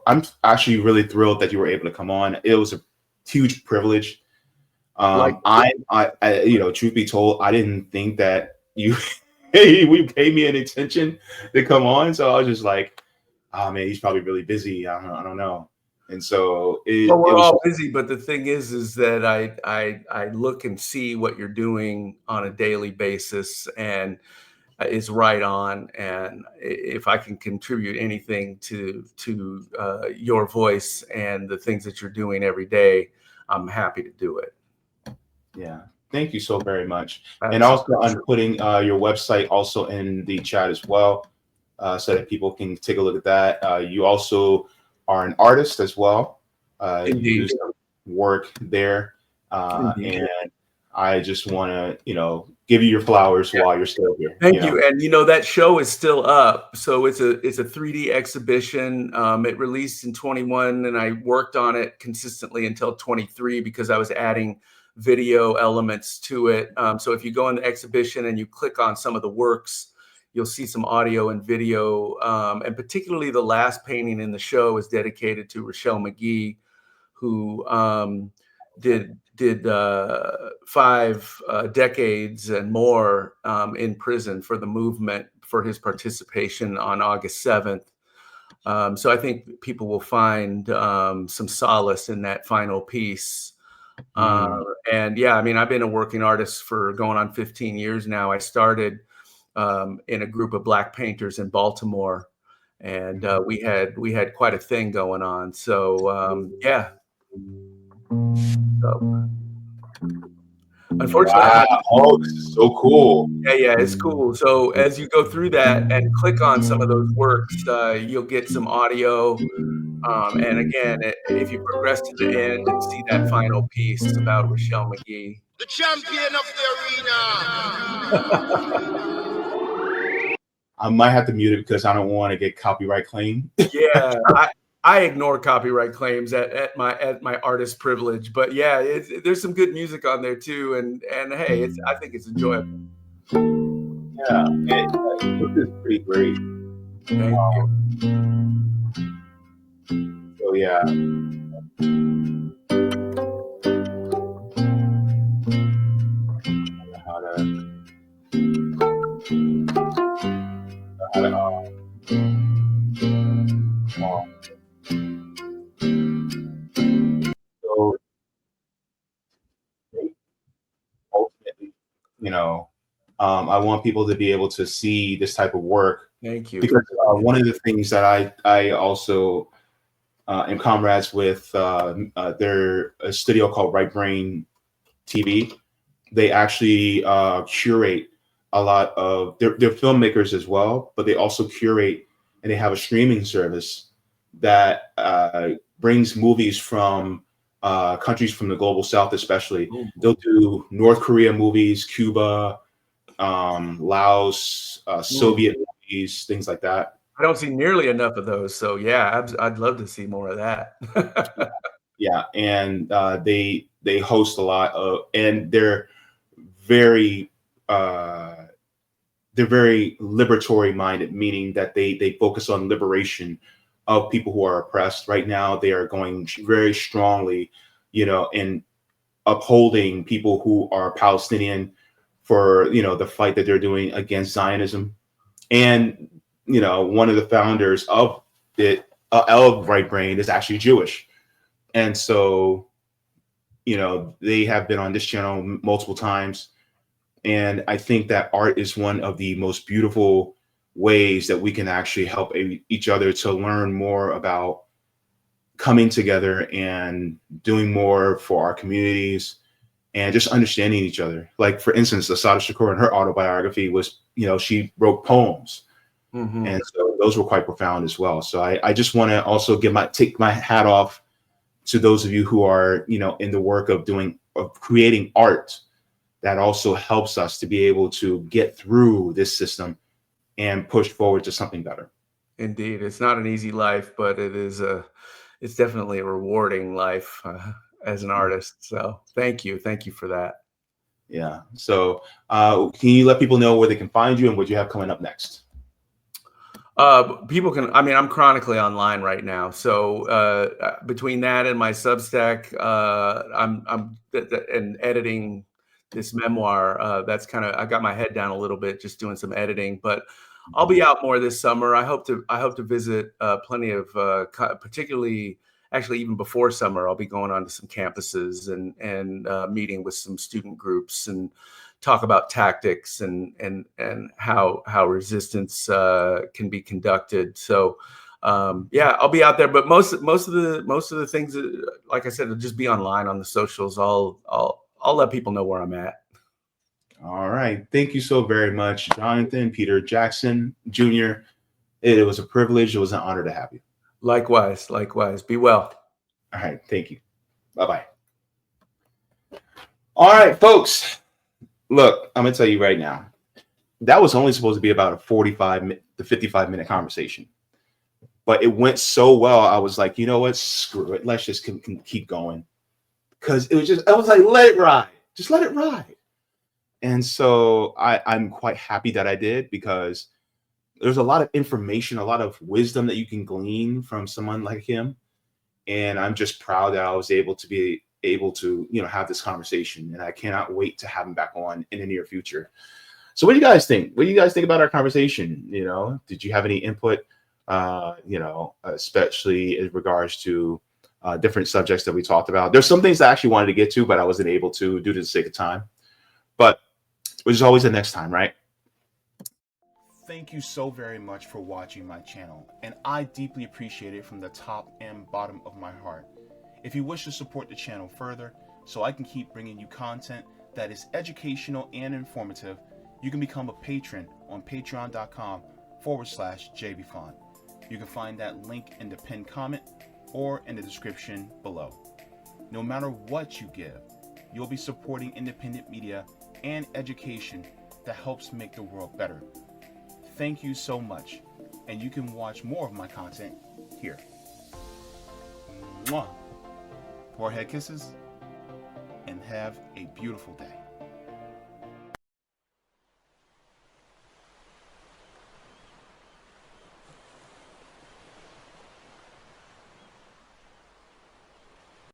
[SPEAKER 1] I'm actually really thrilled that you were able to come on. It was a huge privilege. Truth be told, I didn't think that you we paid me any attention to come on, so I was just like, oh man, he's probably really busy. I don't know. And so
[SPEAKER 2] Well,
[SPEAKER 1] it
[SPEAKER 2] we're
[SPEAKER 1] was
[SPEAKER 2] all busy, but the thing is that I look and see what you're doing on a daily basis, and is right on. And if I can contribute anything to your voice and the things that you're doing every day, I'm happy to do it.
[SPEAKER 1] Yeah. Thank you so very much.
[SPEAKER 2] That's
[SPEAKER 1] and also, I'm putting your website also in the chat as well, so that people can take a look at that. You also are an artist as well. You do some work there. And I just want to, give you your flowers while you're still here.
[SPEAKER 2] Thank you. And that show is still up. So it's a 3D exhibition. It released in 21, and I worked on it consistently until 23 because I was adding video elements to it. So if you go in the exhibition and you click on some of the works, you'll see some audio and video. And particularly the last painting in the show is dedicated to Rochelle McGee, who did 5 decades and more in prison for the movement for his participation on August 7th. So I think people will find some solace in that final piece. And yeah, I mean, I've been a working artist for going on 15 years now. I started in a group of Black painters in Baltimore, and we had quite a thing going on. So yeah. So, unfortunately,
[SPEAKER 1] wow. This is so cool.
[SPEAKER 2] Yeah, it's cool. So as you go through that and click on some of those works, you'll get some audio. And again, if you progress to the end and see that final piece about Rochelle McGee,
[SPEAKER 3] the champion of the arena.
[SPEAKER 1] I might have to mute it because I don't want to get copyright claim.
[SPEAKER 2] Yeah, I ignore copyright claims at my artist privilege, but yeah, there's some good music on there too, and hey, I think it's enjoyable.
[SPEAKER 1] Yeah, this is pretty great.
[SPEAKER 2] Thank you.
[SPEAKER 1] So yeah. So ultimately, I want people to be able to see this type of work.
[SPEAKER 2] Thank you.
[SPEAKER 1] Because one of the things that I also am comrades with, they're a studio called Right Brain TV. They actually curate a lot of, they're filmmakers as well, but they also curate, and they have a streaming service that brings movies from countries from the global south, especially. They'll do North Korea movies, Cuba, Laos, Soviet movies, things like that.
[SPEAKER 2] I don't see nearly enough of those. So yeah, I'd love to see more of that.
[SPEAKER 1] Yeah. And they host a lot of, and they're very liberatory minded, meaning that they focus on liberation of people who are oppressed. Right now, they are going very strongly, in upholding people who are Palestinian for, the fight that they're doing against Zionism. And, one of the founders of Right Brain is actually Jewish. And so, they have been on this channel multiple times. And I think that art is one of the most beautiful ways that we can actually help each other to learn more about coming together and doing more for our communities and just understanding each other. Like, for instance, Asada Shakur in her autobiography was, she wrote poems.
[SPEAKER 2] Mhm.
[SPEAKER 1] And so those were quite profound as well. So I just want to also take my hat off to those of you who are, in the work of creating art that also helps us to be able to get through this system and push forward to something better.
[SPEAKER 2] Indeed, it's not an easy life, but it's definitely a rewarding life as an artist. So thank you for that.
[SPEAKER 1] Yeah. So can you let people know where they can find you and what you have coming up next?
[SPEAKER 2] People can, I mean, I'm chronically online right now. So between that and my Substack, and editing this memoir, that's kind of, I got my head down a little bit just doing some editing, but I'll be out more this summer. I hope to visit plenty of, particularly, actually even before summer, I'll be going on to some campuses and meeting with some student groups and talk about tactics and how resistance can be conducted. So yeah, I'll be out there, but most of the things, like I said, will just be online on the socials. I'll let people know where I'm at.
[SPEAKER 1] All right. Thank you so very much, Jonathan Peter Jackson Jr. It was a privilege. It was an honor to have you.
[SPEAKER 2] Likewise. Be well.
[SPEAKER 1] All right. Thank you. Bye-bye. All right, folks. Look, I'm going to tell you right now, that was only supposed to be about a 55-minute conversation. But it went so well, I was like, you know what? Screw it. Let's just keep going. Because I was like, let it ride. Just let it ride. And so I'm quite happy that I did, because there's a lot of information, a lot of wisdom that you can glean from someone like him. And I'm just proud that I was able to have this conversation. And I cannot wait to have him back on in the near future. So what do you guys think? What do you guys think about our conversation? Did you have any input, especially in regards to different subjects that we talked about? There's some things I actually wanted to get to, but I wasn't able to due to the sake of time. But which is always the next time, right? Thank you so very much for watching my channel, and I deeply appreciate it from the top and bottom of my heart. If you wish to support the channel further, so I can keep bringing you content that is educational and informative, you can become a patron on patreon.com/Jaybefaunt. You can find that link in the pinned comment or in the description below. No matter what you give, you'll be supporting independent media and education that helps make the world better. Thank you so much, and you can watch more of my content here. Mwah. Forehead kisses, and have a beautiful day.